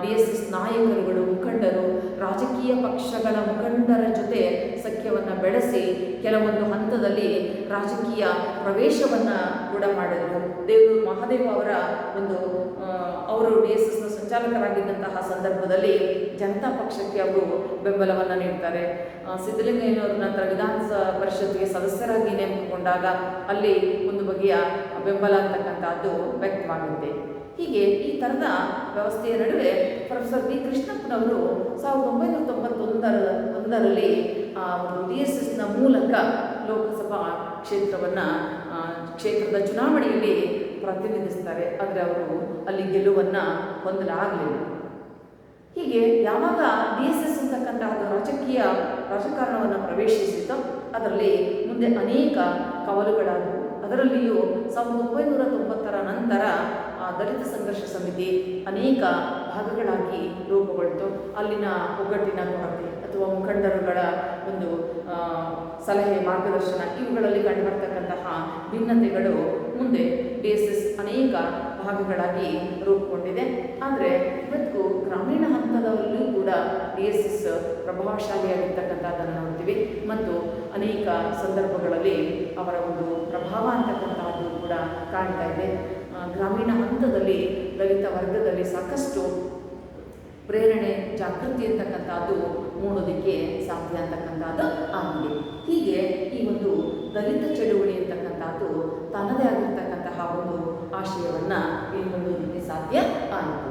DSS ನಾಯಕರುಗಳು, ಮುಖಂಡರು ರಾಜಕೀಯ ಪಕ್ಷಗಳ ಮುಖಂಡರ ಜೊತೆ ಸಖ್ಯವನ್ನು ಬೆಳೆಸಿ ಕೆಲವೊಂದು ಹಂತದಲ್ಲಿ ರಾಜಕೀಯ ಪ್ರವೇಶವನ್ನು ಕೂಡ ಮಾಡಿದರು. ದೇವರು ಮಹಾದೇವ ಅವರ ಅವರು DSSನ ಸಂಚಾಲಕರಾಗಿದ್ದಂತಹ ಸಂದರ್ಭದಲ್ಲಿ ಜನತಾ ಪಕ್ಷಕ್ಕೆ ಅವರು ಬೆಂಬಲವನ್ನು ನೀಡ್ತಾರೆ. ಸಿದ್ದಲಿಂಗಯ್ಯನವರು ನಂತರ ವಿಧಾನ ಪರಿಷತ್ಗೆ ಸದಸ್ಯರಾಗಿ ನೇಮಕಗೊಂಡಾಗ ಅಲ್ಲಿ ಒಂದು ಬಗೆಯ ಬೆಂಬಲ ಅಂತಕ್ಕಂಥದ್ದು ವ್ಯಕ್ತವಾಗುತ್ತೆ. ಹೀಗೆ ಈ ಥರದ ವ್ಯವಸ್ಥೆಯ ನಡುವೆ ಪ್ರೊಫೆಸರ್ ಬಿ ಕೃಷ್ಣಪ್ಪನವರು 1991ರಲ್ಲಿ DSSನ ಮೂಲಕ ಲೋಕಸಭಾ ಕ್ಷೇತ್ರದ ಚುನಾವಣೆಯಲ್ಲಿ ಪ್ರತಿನಿಧಿಸ್ತಾರೆ. ಆದರೆ ಅವರು ಅಲ್ಲಿ ಗೆಲುವನ್ನು ಹೊಂದಲಾಗಲಿಲ್ಲ. ಹೀಗೆ ಯಾವಾಗ DSS ಅಂತಕ್ಕಂತಹದ್ದು ರಾಜಕಾರಣವನ್ನು ಪ್ರವೇಶಿಸಿತೋ ಅದರಲ್ಲಿ ಮುಂದೆ ಅನೇಕ ಕವಲುಗಳಾದವು. ಅದರಲ್ಲಿಯೂ 1990ರ ನಂತರ ದಲಿತ ಸಂಘರ್ಷ ಸಮಿತಿ ಅನೇಕ ಭಾಗಗಳಾಗಿ ರೂಪುಗೊಳ್ತು. ಅಲ್ಲಿನ ಒಗ್ಗಟ್ಟಿನ ಕೊರತೆ ಅಥವಾ ಮುಖಂಡರುಗಳ ಒಂದು ಸಲಹೆ, ಮಾರ್ಗದರ್ಶನ ಇವುಗಳಲ್ಲಿ ಕಂಡುಬರ್ತಕ್ಕಂತಹ ಭಿನ್ನತೆಗಳು ಮುಂದೆ DSS ಅನೇಕ ಭಾಗಗಳಾಗಿ ರೂಪುಗೊಂಡಿದೆ. ಆದರೆ ಇವತ್ತು ಗ್ರಾಮೀಣ ಹಂತದಲ್ಲೂ ಕೂಡ DSS ಪ್ರಭಾವಶಾಲಿಯಾಗಿರ್ತಕ್ಕಂಥದ್ದನ್ನು ನೋಡ್ತೀವಿ ಮತ್ತು ಅನೇಕ ಸಂದರ್ಭಗಳಲ್ಲಿ ಅವರ ಒಂದು ಪ್ರಭಾವ ಅಂತಕ್ಕಂತಹದ್ದು ಕೂಡ ಕಾಣ್ತಾ ಇದೆ. ಗ್ರಾಮೀಣ ಹಂತದಲ್ಲಿ ದಲಿತ ವರ್ಗದಲ್ಲಿ ಸಾಕಷ್ಟು ಪ್ರೇರಣೆ ಜಾಗೃತಿ ಅಂತಕ್ಕಂಥದ್ದು ಮೂಡೋದಕ್ಕೆ ಸಾಧ್ಯ ಅಂತಕ್ಕಂಥದ್ದು ಆಗಿದೆ. ಹೀಗೆ ಈ ಒಂದು ದಲಿತ ಚಳುವಳಿ ಅಂತಕ್ಕಂಥದ್ದು ತನ್ನದೇ ಆಗಿರ್ತಕ್ಕಂತಹ ಒಂದು ಆಶಯವನ್ನು ಇಳ್ಕೊಳ್ಳೋದಕ್ಕೆ ಸಾಧ್ಯ ಆಯಿತು.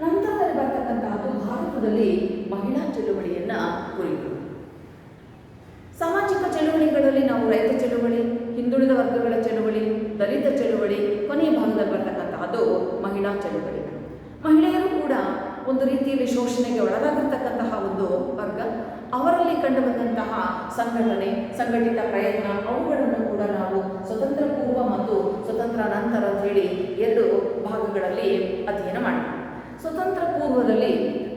ನಂತರದಲ್ಲಿ ಬರ್ತಕ್ಕಂತಹದ್ದು ಭಾರತದಲ್ಲಿ ಮಹಿಳಾ ಚಳುವಳಿಯನ್ನು ಕುರಿತು. ಸಾಮಾಜಿಕ ಚಳುವಳಿಗಳಲ್ಲಿ ನಾವು ರೈತ ಚಳುವಳಿ, ಹಿಂದುಳಿದ ವರ್ಗಗಳ ಚಳುವಳಿ, ದಲಿತ ಚಳುವಳಿ, ಕೊನೆಯ ಭಾಗದಲ್ಲಿ ಬರ್ತಕ್ಕಂತಹದ್ದು ಮಹಿಳಾ ಚಳುವಳಿ. ಮಹಿಳೆಯರು ಕೂಡ ಒಂದು ರೀತಿಯಲ್ಲಿ ಶೋಷಣೆಗೆ ಒಳಗಾಗಿರ್ತಕ್ಕಂತಹ ಒಂದು ವರ್ಗ. ಅವರಲ್ಲಿ ಕಂಡುಬಂದಂತಹ ಸಂಘಟನೆ, ಸಂಘಟಿತ ಪ್ರಯತ್ನ, ಅವುಗಳನ್ನು ಕೂಡ ನಾವು ಸ್ವತಂತ್ರ ಪೂರ್ವ ಮತ್ತು ಸ್ವತಂತ್ರ ನಂತರ ಅಂತ ಹೇಳಿ 2 ಭಾಗಗಳಲ್ಲಿ ಅಧ್ಯಯನ ಮಾಡ್ತೀವಿ. ಸ್ವತಂತ್ರ ಪೂರ್ವದಲ್ಲಿ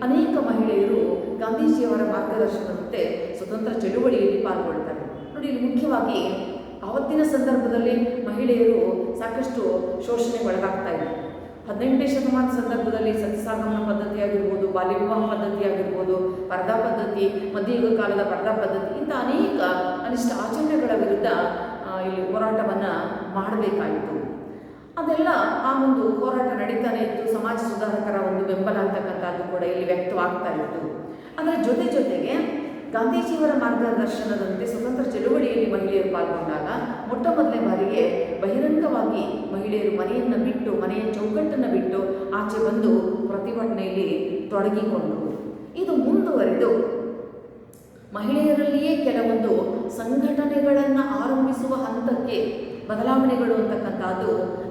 ಅನೇಕ ಮಹಿಳೆಯರು ಗಾಂಧೀಜಿಯವರ ಮಾರ್ಗದರ್ಶನದಂತೆ ಸ್ವತಂತ್ರ ಚಳುವಳಿಯಲ್ಲಿ ಪಾಲ್ಗೊಳ್ತಾರೆ. ನೋಡಿ, ಇಲ್ಲಿ ಮುಖ್ಯವಾಗಿ ಆವತ್ತಿನ ಸಂದರ್ಭದಲ್ಲಿ ಮಹಿಳೆಯರು ಸಾಕಷ್ಟು ಶೋಷಣೆಗೆ ಒಳಗಾಗ್ತಾ ಇದ್ರು. 18ನೇ ಶತಮಾನದ ಸಂದರ್ಭದಲ್ಲಿ ಸತಿಸಾಗಮನ ಪದ್ಧತಿ ಆಗಿರ್ಬೋದು, ಬಾಲ್ಯ ವಿವಾಹ ಪದ್ಧತಿ ಆಗಿರ್ಬೋದು, ಪರ್ದಾ ಪದ್ಧತಿ, ಮಧ್ಯಯುಗ ಕಾಲದ ಪರ್ದಾ ಪದ್ಧತಿ, ಇಂಥ ಅನೇಕ ಅನಿಷ್ಟ ಆಚರಣೆಗಳ ವಿರುದ್ಧ ಇಲ್ಲಿ ಹೋರಾಟವನ್ನು ಮಾಡಬೇಕಾಯಿತು. ಅದೆಲ್ಲ ಆ ಒಂದು ಹೋರಾಟ ನಡೀತಾನೆ ಇತ್ತು. ಸಮಾಜ ಸುಧಾರಕರ ಒಂದು ಬೆಂಬಲ ಅಂತಕ್ಕಂಥದ್ದು ಕೂಡ ಇಲ್ಲಿ ವ್ಯಕ್ತವಾಗ್ತಾ ಇತ್ತು. ಅದರ ಜೊತೆಗೆ ಗಾಂಧೀಜಿಯವರ ಮಾರ್ಗದರ್ಶನದಂತೆ ಸ್ವತಂತ್ರ ಚಳುವಳಿಯಲ್ಲಿ ಮಹಿಳೆಯರು ಪಾಲ್ಗೊಂಡಾಗ ಮೊಟ್ಟ ಮೊದಲನೇ ಬಾರಿಗೆ ಬಹಿರಂಗವಾಗಿ ಮಹಿಳೆಯರು ಮನೆಯನ್ನು ಬಿಟ್ಟು, ಮನೆಯ ಚೌಕಟ್ಟನ್ನು ಬಿಟ್ಟು ಆಚೆ ಬಂದು ಪ್ರತಿಭಟನೆಯಲ್ಲಿ ತೊಡಗಿಕೊಂಡರು. ಇದು ಮುಂದುವರೆದು ಮಹಿಳೆಯರಲ್ಲಿಯೇ ಕೆಲವೊಂದು ಸಂಘಟನೆಗಳನ್ನು ಆರಂಭಿಸುವ ಹಂತಕ್ಕೆ ಬದಲಾವಣೆಗಳು ಅಂತಕ್ಕಂಥದ್ದು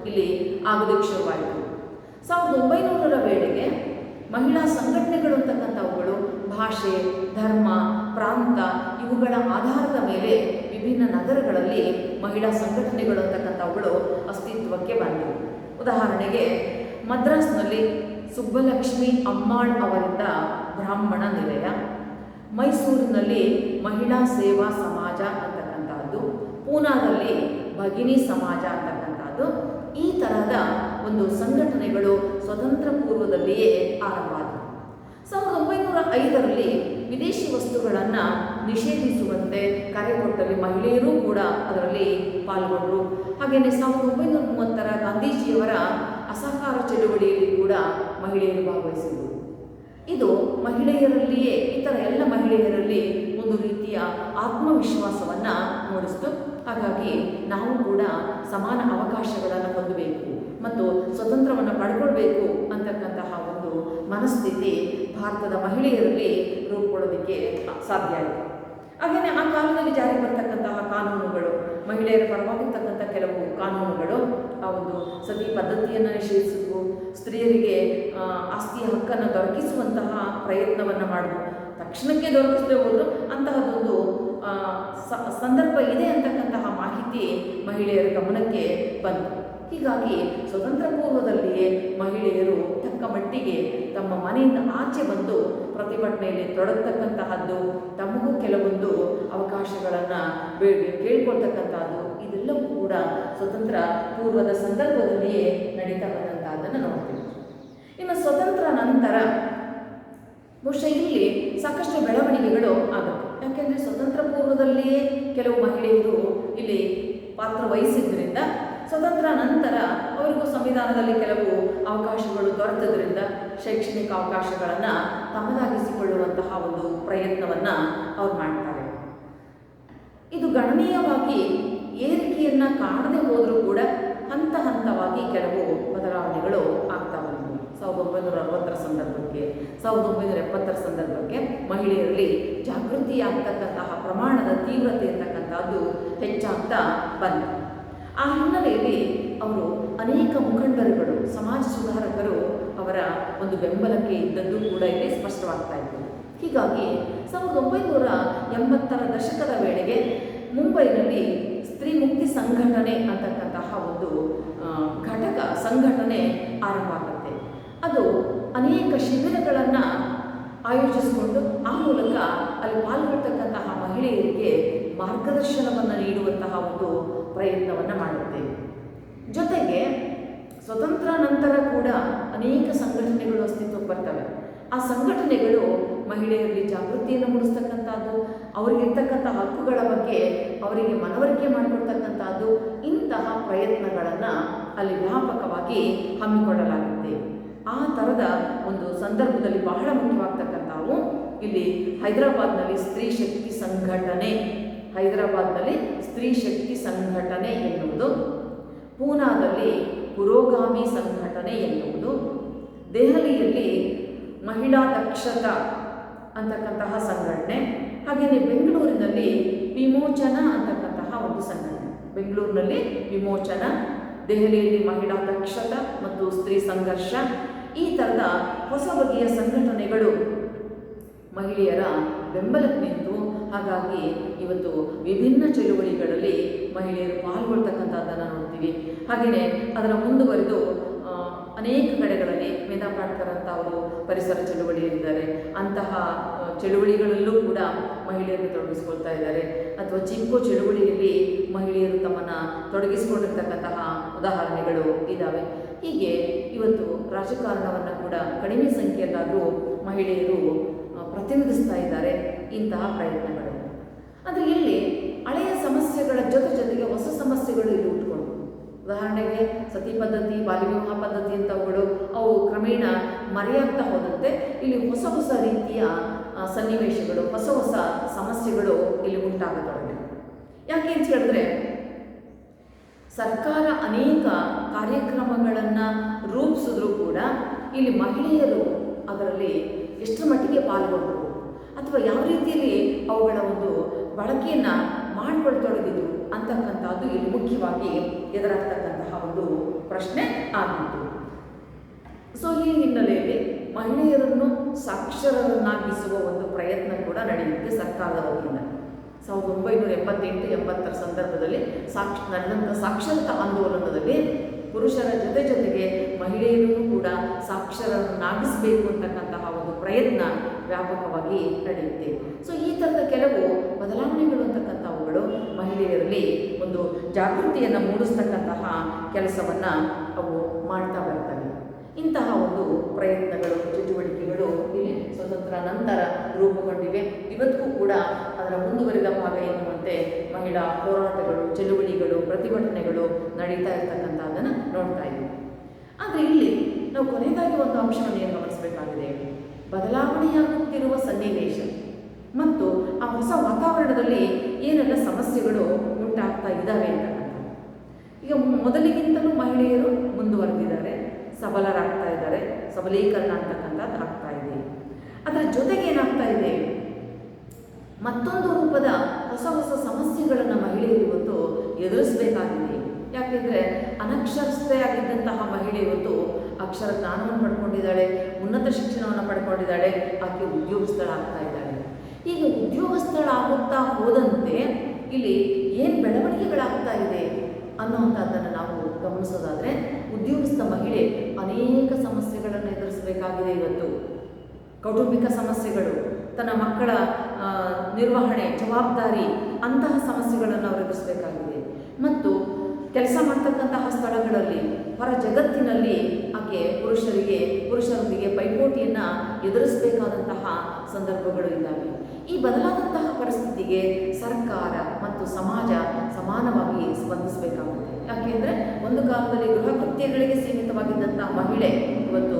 ಇಲ್ಲಿ ಆಗೋದಕ್ಕೆ ಶುರುವಾಯಿತು. 1900ರ ವೇಳೆಗೆ ಮಹಿಳಾ ಸಂಘಟನೆಗಳು ಅಂತಕ್ಕಂಥವುಗಳು ಭಾಷೆ, ಧರ್ಮ, ಪ್ರಾಂತ ಇವುಗಳ ಆಧಾರದ ಮೇಲೆ ವಿಭಿನ್ನ ನಗರಗಳಲ್ಲಿ ಮಹಿಳಾ ಸಂಘಟನೆಗಳು ಅಂತಕ್ಕಂಥವುಗಳು ಅಸ್ತಿತ್ವಕ್ಕೆ ಬಂದವು. ಉದಾಹರಣೆಗೆ ಮದ್ರಾಸ್ನಲ್ಲಿ ಸುಬ್ಬಲಕ್ಷ್ಮಿ ಅಮ್ಮಾಳ್ ಅವರಿಂದ ಬ್ರಾಹ್ಮಣ ನಿಲಯ, ಮೈಸೂರಿನಲ್ಲಿ ಮಹಿಳಾ ಸೇವಾ ಸಮಾಜ ಅಂತಕ್ಕಂಥದ್ದು, ಪೂನಾದಲ್ಲಿ ಭಗಿನಿ ಸಮಾಜ ಅಂತಕ್ಕಂಥದ್ದು, ಈ ತರಹದ ಒಂದು ಸಂಘಟನೆಗಳು ಸ್ವತಂತ್ರ ಪೂರ್ವದಲ್ಲಿಯೇ ಆರಂಭ ಆದವು. 1905ರಲ್ಲಿ ವಿದೇಶಿ ವಸ್ತುಗಳನ್ನು ನಿಷೇಧಿಸುವಂತೆ ಕರೆ ಕೊಟ್ಟಲ್ಲಿ ಮಹಿಳೆಯರೂ ಕೂಡ ಅದರಲ್ಲಿ ಪಾಲ್ಗೊಂಡರು. ಹಾಗೆಯೇ 1930ರ ಗಾಂಧೀಜಿಯವರ ಅಸಹಕಾರ ಚಳುವಳಿಯಲ್ಲಿ ಕೂಡ ಮಹಿಳೆಯರು ಭಾಗವಹಿಸಿದರು. ಇದು ಮಹಿಳೆಯರಲ್ಲಿಯೇ ಇತರ ಎಲ್ಲ ಮಹಿಳೆಯರಲ್ಲಿ ಒಂದು ರೀತಿಯ ಆತ್ಮವಿಶ್ವಾಸವನ್ನು ಮೂಡಿಸಿತು. ಹಾಗಾಗಿ ನಾವು ಕೂಡ ಸಮಾನ ಅವಕಾಶಗಳನ್ನು ಹೊಂದಬೇಕು ಮತ್ತು ಸ್ವತಂತ್ರವನ್ನು ಪಡ್ಕೊಳ್ಬೇಕು ಅಂತಕ್ಕಂತಹ ಒಂದು ಮನಸ್ಥಿತಿ ಭಾರತದ ಮಹಿಳೆಯರಲ್ಲಿ ರೂಪುಗೊಳ್ಳೋದಕ್ಕೆ ಸಾಧ್ಯ ಆಯಿತು. ಹಾಗೆಯೇ ಆ ಕಾಲದಲ್ಲಿ ಜಾರಿಗೆ ಬರ್ತಕ್ಕಂತಹ ಕಾನೂನುಗಳು, ಮಹಿಳೆಯರ ಪರವಾಗಿರ್ತಕ್ಕಂಥ ಕೆಲವು ಕಾನೂನುಗಳು ಆ ಒಂದು ಸತಿ ಪದ್ಧತಿಯನ್ನು ನಿಷೇಧಿಸಿದ್ವು. ಸ್ತ್ರೀಯರಿಗೆ ಆಸ್ತಿಯ ಹಕ್ಕನ್ನು ದೊರಕಿಸುವಂತಹ ಪ್ರಯತ್ನವನ್ನು ಮಾಡಿದ್ವು. ತಕ್ಷಣಕ್ಕೆ ದೊರಕಿಸದೆ ಹೋದರೂ ಅಂತಹದ್ದೊಂದು ಸಂದರ್ಭ ಇದೆ ಅಂತಕ್ಕಂತಹ ಮಾಹಿತಿ ಮಹಿಳೆಯರ ಗಮನಕ್ಕೆ ಬಂತು. ಹೀಗಾಗಿ ಸ್ವತಂತ್ರ ಪೂರ್ವದಲ್ಲಿಯೇ ಮಹಿಳೆಯರು ತಕ್ಕ ಮಟ್ಟಿಗೆ ತಮ್ಮ ಮನೆಯಿಂದ ಆಚೆ ಬಂದು ಪ್ರತಿಭಟನೆಯಲ್ಲಿ ತೊಡಗತಕ್ಕಂತಹದ್ದು, ತಮಗೂ ಕೆಲವೊಂದು ಅವಕಾಶಗಳನ್ನು ಕೇಳ್ಕೊಳ್ತಕ್ಕಂಥದ್ದು, ಇದೆಲ್ಲವೂ ಕೂಡ ಸ್ವತಂತ್ರ ಪೂರ್ವದ ಸಂದರ್ಭದಲ್ಲಿಯೇ ನಡೀತಾ ಬಂದಂತಹದ್ದನ್ನು ನೋಡ್ತೀವಿ. ಇನ್ನು ಸ್ವತಂತ್ರ ನಂತರ ಬಹುಶಃ ಇಲ್ಲಿ ಸಾಕಷ್ಟು ಬೆಳವಣಿಗೆಗಳು ಆಗುತ್ತೆ. ಯಾಕೆಂದರೆ ಸ್ವತಂತ್ರ ಪೂರ್ವದಲ್ಲಿಯೇ ಕೆಲವು ಮಹಿಳೆಯರು ಇಲ್ಲಿ ಪಾತ್ರ ವಹಿಸಿದ್ರಿಂದ ಸ್ವತಂತ್ರ ನಂತರ ಅವರಿಗೂ ಸಂವಿಧಾನದಲ್ಲಿ ಕೆಲವು ಅವಕಾಶಗಳು ದೊರೆತದ್ರಿಂದ ಶೈಕ್ಷಣಿಕ ಅವಕಾಶಗಳನ್ನು ತಮ್ಮದಾಗಿಸಿಕೊಳ್ಳುವಂತಹ ಒಂದು ಪ್ರಯತ್ನವನ್ನು ಅವ್ರು ಮಾಡ್ತಾರೆ. ಇದು ಗಣನೀಯವಾಗಿ ಏರಿಕೆಯನ್ನು ಕಾಣದೆ ಹೋದರೂ ಕೂಡ ಹಂತ ಹಂತವಾಗಿ ಕೆಲವು ಬದಲಾವಣೆಗಳು ಆಗ್ತಾ ಬಂದವು. 1960ರ ಸಂದರ್ಭಕ್ಕೆ, 1970ರ ಸಂದರ್ಭಕ್ಕೆ ಮಹಿಳೆಯರಲ್ಲಿ ಜಾಗೃತಿಯಾಗ್ತಕ್ಕಂತಹ ಪ್ರಮಾಣದ ತೀವ್ರತೆ ಅಂತಕ್ಕಂಥದ್ದು ಹೆಚ್ಚಾಗ್ತಾ ಬಂತು. ಆ ಹಿನ್ನೆಲೆಯಲ್ಲಿ ಅವರು ಅನೇಕ ಮುಖಂಡರುಗಳು, ಸಮಾಜ ಸುಧಾರಕರು ಅವರ ಒಂದು ಬೆಂಬಲಕ್ಕೆ ಇದ್ದದ್ದು ಕೂಡ ಇಲ್ಲಿ ಸ್ಪಷ್ಟವಾಗ್ತಾ ಇತ್ತು. ಹೀಗಾಗಿ 1980ರ ದಶಕದ ವೇಳೆಗೆ ಮುಂಬೈನಲ್ಲಿ ಸ್ತ್ರೀ ಮುಕ್ತಿ ಸಂಘಟನೆ ಅಂತಕ್ಕಂತಹ ಒಂದು ಘಟಕ ಸಂಘಟನೆ ಆರಂಭ ಆಗುತ್ತೆ. ಅದು ಅನೇಕ ಶಿಬಿರಗಳನ್ನು ಆಯೋಜಿಸಿಕೊಂಡು ಆ ಮೂಲಕ ಅಲ್ಲಿ ಪಾಲ್ಗೊಳ್ತಕ್ಕಂತಹ ಮಹಿಳೆಯರಿಗೆ ಮಾರ್ಗದರ್ಶನವನ್ನು ನೀಡುವಂತಹ ಒಂದು ಪ್ರಯತ್ನವನ್ನು ಮಾಡುತ್ತೆ. ಜೊತೆಗೆ ಸ್ವತಂತ್ರ ನಂತರ ಕೂಡ ಅನೇಕ ಸಂಘಟನೆಗಳು ಅಸ್ತಿತ್ವಕ್ಕೆ ಬರ್ತವೆ. ಆ ಸಂಘಟನೆಗಳು ಮಹಿಳೆಯರಲ್ಲಿ ಜಾಗೃತಿಯನ್ನು ಮೂಡಿಸ್ತಕ್ಕಂಥದ್ದು, ಅವರಿಗಿರ್ತಕ್ಕಂಥ ಹಕ್ಕುಗಳ ಬಗ್ಗೆ ಅವರಿಗೆ ಮನವರಿಕೆ ಮಾಡಿಕೊಡ್ತಕ್ಕಂಥದ್ದು, ಇಂತಹ ಪ್ರಯತ್ನಗಳನ್ನು ಅಲ್ಲಿ ವ್ಯಾಪಕವಾಗಿ ಹಮ್ಮಿಕೊಳ್ಳಲಾಗುತ್ತೆ. ಆ ಥರದ ಒಂದು ಸಂದರ್ಭದಲ್ಲಿ ಬಹಳ ಮುಖ್ಯವಾಗ್ತಕ್ಕಂಥವು ಇಲ್ಲಿ ಹೈದರಾಬಾದ್ನಲ್ಲಿ ಸ್ತ್ರೀ ಶಕ್ತಿ ಸಂಘಟನೆ, ಹೈದರಾಬಾದ್ನಲ್ಲಿ ಸ್ತ್ರೀ ಶಕ್ತಿ ಸಂಘಟನೆ ಎನ್ನುವುದು, ಪೂನಾದಲ್ಲಿ ಪುರೋಗಾಮಿ ಸಂಘಟನೆ ಎನ್ನುವುದು, ದೆಹಲಿಯಲ್ಲಿ ಮಹಿಳಾ ದಕ್ಷತಾ ಅಂತಕ್ಕಂತಹ ಸಂಘಟನೆ, ಹಾಗೆಯೇ ಬೆಂಗಳೂರಿನಲ್ಲಿ ವಿಮೋಚನ ಅಂತಕ್ಕಂತಹ ಒಂದು ಸಂಘಟನೆ. ಬೆಂಗಳೂರಿನಲ್ಲಿ ವಿಮೋಚನ, ದೆಹಲಿಯಲ್ಲಿ ಮಹಿಳಾ ದಕ್ಷತಾ ಮತ್ತು ಸ್ತ್ರೀ ಸಂಘರ್ಷ, ಈ ಥರದ ಹೊಸ ಬಗೆಯ ಸಂಘಟನೆಗಳು ಮಹಿಳೆಯರ ಬೆಂಬಲಕ್ಕೆ ನಿಂತು, ಹಾಗಾಗಿ ಇವತ್ತು ವಿಭಿನ್ನ ಚಳುವಳಿಗಳಲ್ಲಿ ಮಹಿಳೆಯರು ಪಾಲ್ಗೊಳ್ತಕ್ಕಂಥದ್ದನ್ನು ನೋಡ್ತೀವಿ. ಹಾಗೆಯೇ ಅದರ ಮುಂದುವರೆದು ಅನೇಕ ಕಡೆಗಳಲ್ಲಿ ಮೇಧಾ ಪಾಟ್ಕರ್ ಅಂತ ಅವರು ಪರಿಸರ ಚಳುವಳಿಯಲ್ಲಿದ್ದಾರೆ, ಅಂತಹ ಚಳುವಳಿಗಳಲ್ಲೂ ಕೂಡ ಮಹಿಳೆಯರು ತೊಡಗಿಸ್ಕೊಳ್ತಾ ಇದ್ದಾರೆ. ಅಥವಾ ಚಿಂಕೋ ಚಳುವಳಿಯಲ್ಲಿ ಮಹಿಳೆಯರು ತಮ್ಮನ್ನು ತೊಡಗಿಸಿಕೊಂಡಿರ್ತಕ್ಕಂತಹ ಉದಾಹರಣೆಗಳು ಇದ್ದಾವೆ. ಹೀಗೆ ಇವತ್ತು ರಾಜಕಾರಣವನ್ನು ಕೂಡ ಕಡಿಮೆ ಸಂಖ್ಯೆಯಲ್ಲಾದರೂ ಮಹಿಳೆಯರು ಪ್ರತಿನಿಧಿಸ್ತಾ ಇದ್ದಾರೆ ಇಂತಹ ಪ್ರಯತ್ನಗಳು. ಅಂದರೆ ಇಲ್ಲಿ ಹಳೆಯ ಸಮಸ್ಯೆಗಳ ಜೊತೆಗೆ ಹೊಸ ಸಮಸ್ಯೆಗಳು ಇಲ್ಲಿ ಉಟ್ಕೊಂಡು, ಉದಾಹರಣೆಗೆ ಸತಿ ಪದ್ಧತಿ, ಬಾಲ್ಯ ವಿವಾಹ ಪದ್ಧತಿ ಅಂತವುಗಳು ಅವು ಕ್ರಮೇಣ ಮರೆಯಾಗ್ತಾ ಹೋದಂತೆ ಇಲ್ಲಿ ಹೊಸ ಹೊಸ ರೀತಿಯ ಸನ್ನಿವೇಶಗಳು, ಹೊಸ ಹೊಸ ಸಮಸ್ಯೆಗಳು ಇಲ್ಲಿ ಉಂಟಾಗತೊಡಗಿವೆ. ಯಾಕೆ ಅಂತ ಹೇಳಿದ್ರೆ, ಸರ್ಕಾರ ಅನೇಕ ಕಾರ್ಯಕ್ರಮಗಳನ್ನು ರೂಪಿಸಿದ್ರೂ ಕೂಡ ಇಲ್ಲಿ ಮಹಿಳೆಯರು ಅದರಲ್ಲಿ ಎಷ್ಟರ ಮಟ್ಟಿಗೆ ಪಾಲ್ಗೊಂಡರು ಅಥವಾ ಯಾವ ರೀತಿಯಲ್ಲಿ ಅವುಗಳ ಒಂದು ಬಳಕೆಯನ್ನು ಮಾಡಿಕೊಳ್ತೊಡಗಿದ್ರು ಅಂತಕ್ಕಂಥದ್ದು ಇಲ್ಲಿ ಮುಖ್ಯವಾಗಿ ಎದುರಾಗ್ತಕ್ಕಂತಹ ಒಂದು ಪ್ರಶ್ನೆ ಆಗಿತ್ತು. ಸೊ ಈ ಹಿನ್ನೆಲೆಯಲ್ಲಿ ಮಹಿಳೆಯರನ್ನು ಸಾಕ್ಷರರನ್ನಾಗಿಸುವ ಒಂದು ಪ್ರಯತ್ನ ಕೂಡ ನಡೆಯುತ್ತೆ ಸರ್ಕಾರದ ವತಿಯಿಂದ. 1978-80 ಸಂದರ್ಭದಲ್ಲಿ ನಡೆದಂಥ ಸಾಕ್ಷರತಾ ಆಂದೋಲನದಲ್ಲಿ ಪುರುಷರ ಜೊತೆಗೆ ಮಹಿಳೆಯರನ್ನು ಕೂಡ ಸಾಕ್ಷರರನ್ನಾಗಿಸಬೇಕು ಅಂತಕ್ಕಂತಹ ಒಂದು ಪ್ರಯತ್ನ ವ್ಯಾಪಕವಾಗಿ ನಡೆಯುತ್ತೆ. ಸೊ ಈ ಥರದ ಕೆಲವು ಬದಲಾವಣೆಗಳು ಅಂತಕ್ಕಂಥವುಗಳು ಮಹಿಳೆಯರಲ್ಲಿ ಒಂದು ಜಾಗೃತಿಯನ್ನು ಮೂಡಿಸ್ತಕ್ಕಂತಹ ಕೆಲಸವನ್ನು ಅವು ಮಾಡ್ತಾ ಬರ್ತವೆ. ಇಂತಹ ಒಂದು ಪ್ರಯತ್ನಗಳು, ಚಟುವಟಿಕೆಗಳು ಇಲ್ಲಿ ಸ್ವತಂತ್ರ ನಂತರ ರೂಪುಗೊಂಡಿವೆ. ಇವತ್ತಿಗೂ ಕೂಡ ಅದರ ಮುಂದುವರಿದ ಭಾಗ ಎನ್ನುವಂತೆ ಮಹಿಳಾ ಹೋರಾಟಗಳು, ಚಳುವಳಿಗಳು, ಪ್ರತಿಭಟನೆಗಳು ನಡೀತಾ ಇರ್ತಕ್ಕಂಥದ್ದನ್ನು ನೋಡ್ತಾ ಇದ್ದೀವಿ. ಆದರೆ ಇಲ್ಲಿ ನಾವು ಕೊನೆಯದಾಗಿ ಒಂದು ಅಂಶವನ್ನು ಏನು ಗಮನಿಸಬೇಕಾಗಿದೆ, ಬದಲಾವಣೆಯಾಗುತ್ತಿರುವ ಸನ್ನಿವೇಶ ಮತ್ತು ಆ ಹೊಸ ವಾತಾವರಣದಲ್ಲಿ ಏನೆಲ್ಲ ಸಮಸ್ಯೆಗಳು ಉಂಟಾಗ್ತಾ ಇದ್ದಾವೆ ಅಂತಕ್ಕಂಥ. ಈಗ ಮೊದಲಿಗಿಂತಲೂ ಮಹಿಳೆಯರು ಮುಂದುವರೆದಿದ್ದಾರೆ, ಸಬಲರಾಗ್ತಾ ಇದ್ದಾರೆ, ಸಬಲೀಕರಣ ಅಂತಕ್ಕಂಥದ್ದು ಆಗ್ತಾ ಇದೆ. ಅದರ ಜೊತೆಗೆ ಏನಾಗ್ತಾ ಇದೆ, ಮತ್ತೊಂದು ರೂಪದ ಹೊಸ ಹೊಸ ಸಮಸ್ಯೆಗಳನ್ನು ಮಹಿಳೆಯರು ಇವತ್ತು ಎದುರಿಸಬೇಕಾಗಿದೆ. ಯಾಕೆಂದರೆ ಅನಕ್ಷರಸ್ಥೆಯಾಗಿದ್ದಂತಹ ಮಹಿಳೆ ಇವತ್ತು ಅಕ್ಷರ ಜ್ಞಾನವನ್ನು ಪಡ್ಕೊಂಡಿದ್ದಾಳೆ, ಉನ್ನತ ಶಿಕ್ಷಣವನ್ನು ಪಡ್ಕೊಂಡಿದ್ದಾಳೆ, ಆಕೆ ಉದ್ಯೋಗಸ್ಥಳಾಗ್ತಾ ಇದ್ದಾಳೆ. ಈಗ ಉದ್ಯೋಗಸ್ಥಳಾಗುತ್ತಾ ಹೋದಂತೆ ಇಲ್ಲಿ ಏನು ಬೆಳವಣಿಗೆಗಳಾಗ್ತಾ ಇದೆ ಅನ್ನುವಂಥದ್ದನ್ನು ನಾವು ಗಮನಿಸೋದಾದರೆ, ಉದ್ಯೋಗಸ್ಥ ಮಹಿಳೆ ಅನೇಕ ಸಮಸ್ಯೆಗಳನ್ನು ಎದುರಿಸಬೇಕಾಗಿದೆ. ಇವತ್ತು ಕೌಟುಂಬಿಕ ಸಮಸ್ಯೆಗಳು, ತನ್ನ ಮಕ್ಕಳ ನಿರ್ವಹಣೆ, ಜವಾಬ್ದಾರಿ, ಅಂತಹ ಸಮಸ್ಯೆಗಳನ್ನು ಅವರು ಎದುರಿಸಬೇಕಾಗಿದೆ. ಮತ್ತು ಕೆಲಸ ಮಾಡ್ತಕ್ಕಂತಹ ಸ್ಥಳಗಳಲ್ಲಿ, ಹೊರ ಜಗತ್ತಿನಲ್ಲಿ ಆಕೆ ಪುರುಷರೊಂದಿಗೆ ಪೈಪೋಟಿಯನ್ನು ಎದುರಿಸಬೇಕಾದಂತಹ ಸಂದರ್ಭಗಳು ಇದ್ದಾವೆ. ಈ ಬದಲಾದಂತಹ ಪರಿಸ್ಥಿತಿಗೆ ಸರ್ಕಾರ ಮತ್ತು ಸಮಾಜ ಸಮಾನವಾಗಿ ಸ್ಪಂದಿಸಬೇಕಾಗುತ್ತೆ. ಯಾಕೆಂದರೆ ಒಂದು ಕಾಲದಲ್ಲಿ ಗೃಹ ಕೃತ್ಯಗಳಿಗೆ ಸೀಮಿತವಾಗಿದ್ದಂತಹ ಮಹಿಳೆ ಇವತ್ತು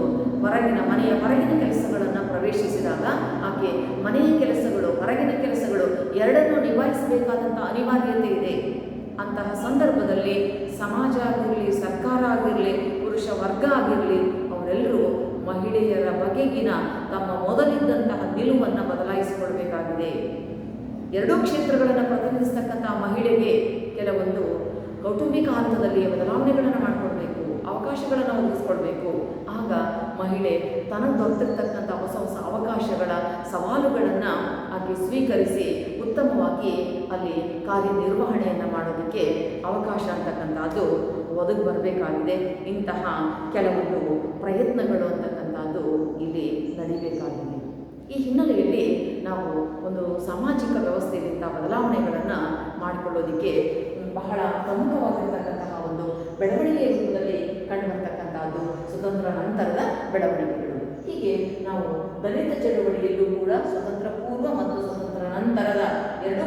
ಮನೆಯ ಹೊರಗಿನ ಕೆಲಸಗಳನ್ನು ಪ್ರವೇಶಿಸಿದಾಗ ಆಕೆ ಮನೆಯ ಕೆಲಸಗಳು, ಹೊರಗಿನ ಕೆಲಸಗಳು ಎರಡನ್ನೂ ನಿಭಾಯಿಸಬೇಕಾದಂಥ ಅನಿವಾರ್ಯತೆ ಇದೆ. ಅಂತಹ ಸಂದರ್ಭದಲ್ಲಿ ಸಮಾಜ ಆಗಿರಲಿ, ಸರ್ಕಾರ ಆಗಿರಲಿ, ಪುರುಷ ವರ್ಗ ಆಗಿರಲಿ, ಅವರೆಲ್ಲರೂ ಮಹಿಳೆಯರ ಬಗೆಗಿನ ತಮ್ಮ ಮೊದಲಿದ್ದಂತಹ ನಿಲುವನ್ನು ಬದಲಾಯಿಸಿಕೊಳ್ಬೇಕಾಗಿದೆ. ಎರಡೂ ಕ್ಷೇತ್ರಗಳನ್ನು ಪ್ರತಿನಿಧಿಸ್ತಕ್ಕಂತಹ ಮಹಿಳೆಗೆ ಕೆಲವೊಂದು ಕೌಟುಂಬಿಕ ಹಂತದಲ್ಲಿ ಬದಲಾವಣೆಗಳನ್ನು ಮಾಡಿಕೊಡ್ಬೇಕು, ಅವಕಾಶಗಳನ್ನು ಒದಗಿಸ್ಕೊಳ್ಬೇಕು. ಆಗ ಮಹಿಳೆ ತನಗೆ ದೊರೆತಿರ್ತಕ್ಕಂಥ ಹೊಸ ಹೊಸ ಅವಕಾಶಗಳ ಸವಾಲುಗಳನ್ನು ಆಕೆ ಸ್ವೀಕರಿಸಿ ಉತ್ತಮವಾಗಿ ಅಲ್ಲಿ ಕಾರ್ಯನಿರ್ವಹಣೆಯನ್ನು ಮಾಡೋದಕ್ಕೆ ಅವಕಾಶ ಅಂತಕ್ಕಂಥದ್ದು ಒದಗಿ ಬರಬೇಕಾಗಿದೆ. ಇಂತಹ ಕೆಲವೊಂದು ಪ್ರಯತ್ನಗಳು ಅಂತಕ್ಕಂಥದ್ದು ಇಲ್ಲಿ ನಡೀಬೇಕಾಗಿದೆ. ಈ ಹಿನ್ನೆಲೆಯಲ್ಲಿ ನಾವು ಒಂದು ಸಾಮಾಜಿಕ ವ್ಯವಸ್ಥೆಯಿಂದ ಬದಲಾವಣೆಗಳನ್ನು ಮಾಡಿಕೊಳ್ಳೋದಕ್ಕೆ ಬಹಳ ಪ್ರಮುಖವಾಗಿರ್ತಕ್ಕಂತಹ ಒಂದು ಬೆಳವಣಿಗೆಯ ರೂಪದಲ್ಲಿ ಕಂಡುಬರ್ತಕ್ಕಂಥದ್ದು ಸ್ವತಂತ್ರ ನಂತರದ ಬೆಳವಣಿಗೆಗಳು. ಹೀಗೆ ನಾವು ದಲಿತ ಚಳವಳಿಯಲ್ಲೂ ಕೂಡ ಸ್ವತಂತ್ರ ಪೂರ್ವ ಮತ್ತು ಸ್ವತಂತ್ರ ನಂತರದ ಎರಡೂ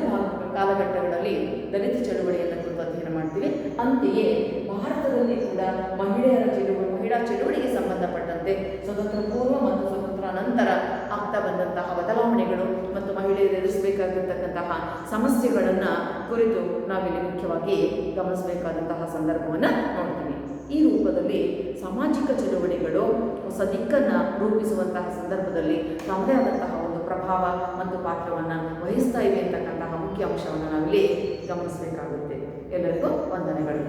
ಕಾಲಘಟ್ಟಗಳಲ್ಲಿ ದಲಿತ ಚಳವಳಿಯನ್ನು ಕುರಿತು ಅಧ್ಯಯನ ಚಿಂತನೆ ಮಾಡ್ತೀವಿ. ಅಂತೆಯೇ ಭಾರತದಲ್ಲಿ ಕೂಡ ಮಹಿಳಾ ಚಳುವಳಿಗೆ ಸಂಬಂಧಪಟ್ಟಂತೆ ಸ್ವತಂತ್ರ ಪೂರ್ವ ಮತ್ತು ಸ್ವತಂತ್ರ ನಂತರ ಆಗ್ತಾ ಬಂದಂತಹ ಬದಲಾವಣೆಗಳು ಮತ್ತು ಮಹಿಳೆಯರು ಎದುರಿಸಬೇಕಾಗಿರ್ತಕ್ಕಂತಹ ಸಮಸ್ಯೆಗಳನ್ನು ಕುರಿತು ನಾವಿಲ್ಲಿ ಮುಖ್ಯವಾಗಿ ಗಮನಿಸಬೇಕಾದಂತಹ ಸಂದರ್ಭವನ್ನು ನೋಡ್ತೀವಿ. ಈ ರೂಪದಲ್ಲಿ ಸಾಮಾಜಿಕ ಚಳುವಳಿಗಳು ಹೊಸ ದಿಕ್ಕನ್ನು ರೂಪಿಸುವಂತಹ ಸಂದರ್ಭದಲ್ಲಿ ತಮ್ಮದೇ ಆದಂತಹ ಒಂದು ಪ್ರಭಾವ ಮತ್ತು ಪಾತ್ರವನ್ನು ವಹಿಸ್ತಾ ಇವೆ ಅಂತಕ್ಕಂತಹ ಮುಖ್ಯ ಅಂಶವನ್ನು ನಾವಿಲ್ಲಿ ಗಮನಿಸಬೇಕಾಗುತ್ತೆ. ಎಲ್ಲರಿಗೂ ವಂದನೆಗಳು.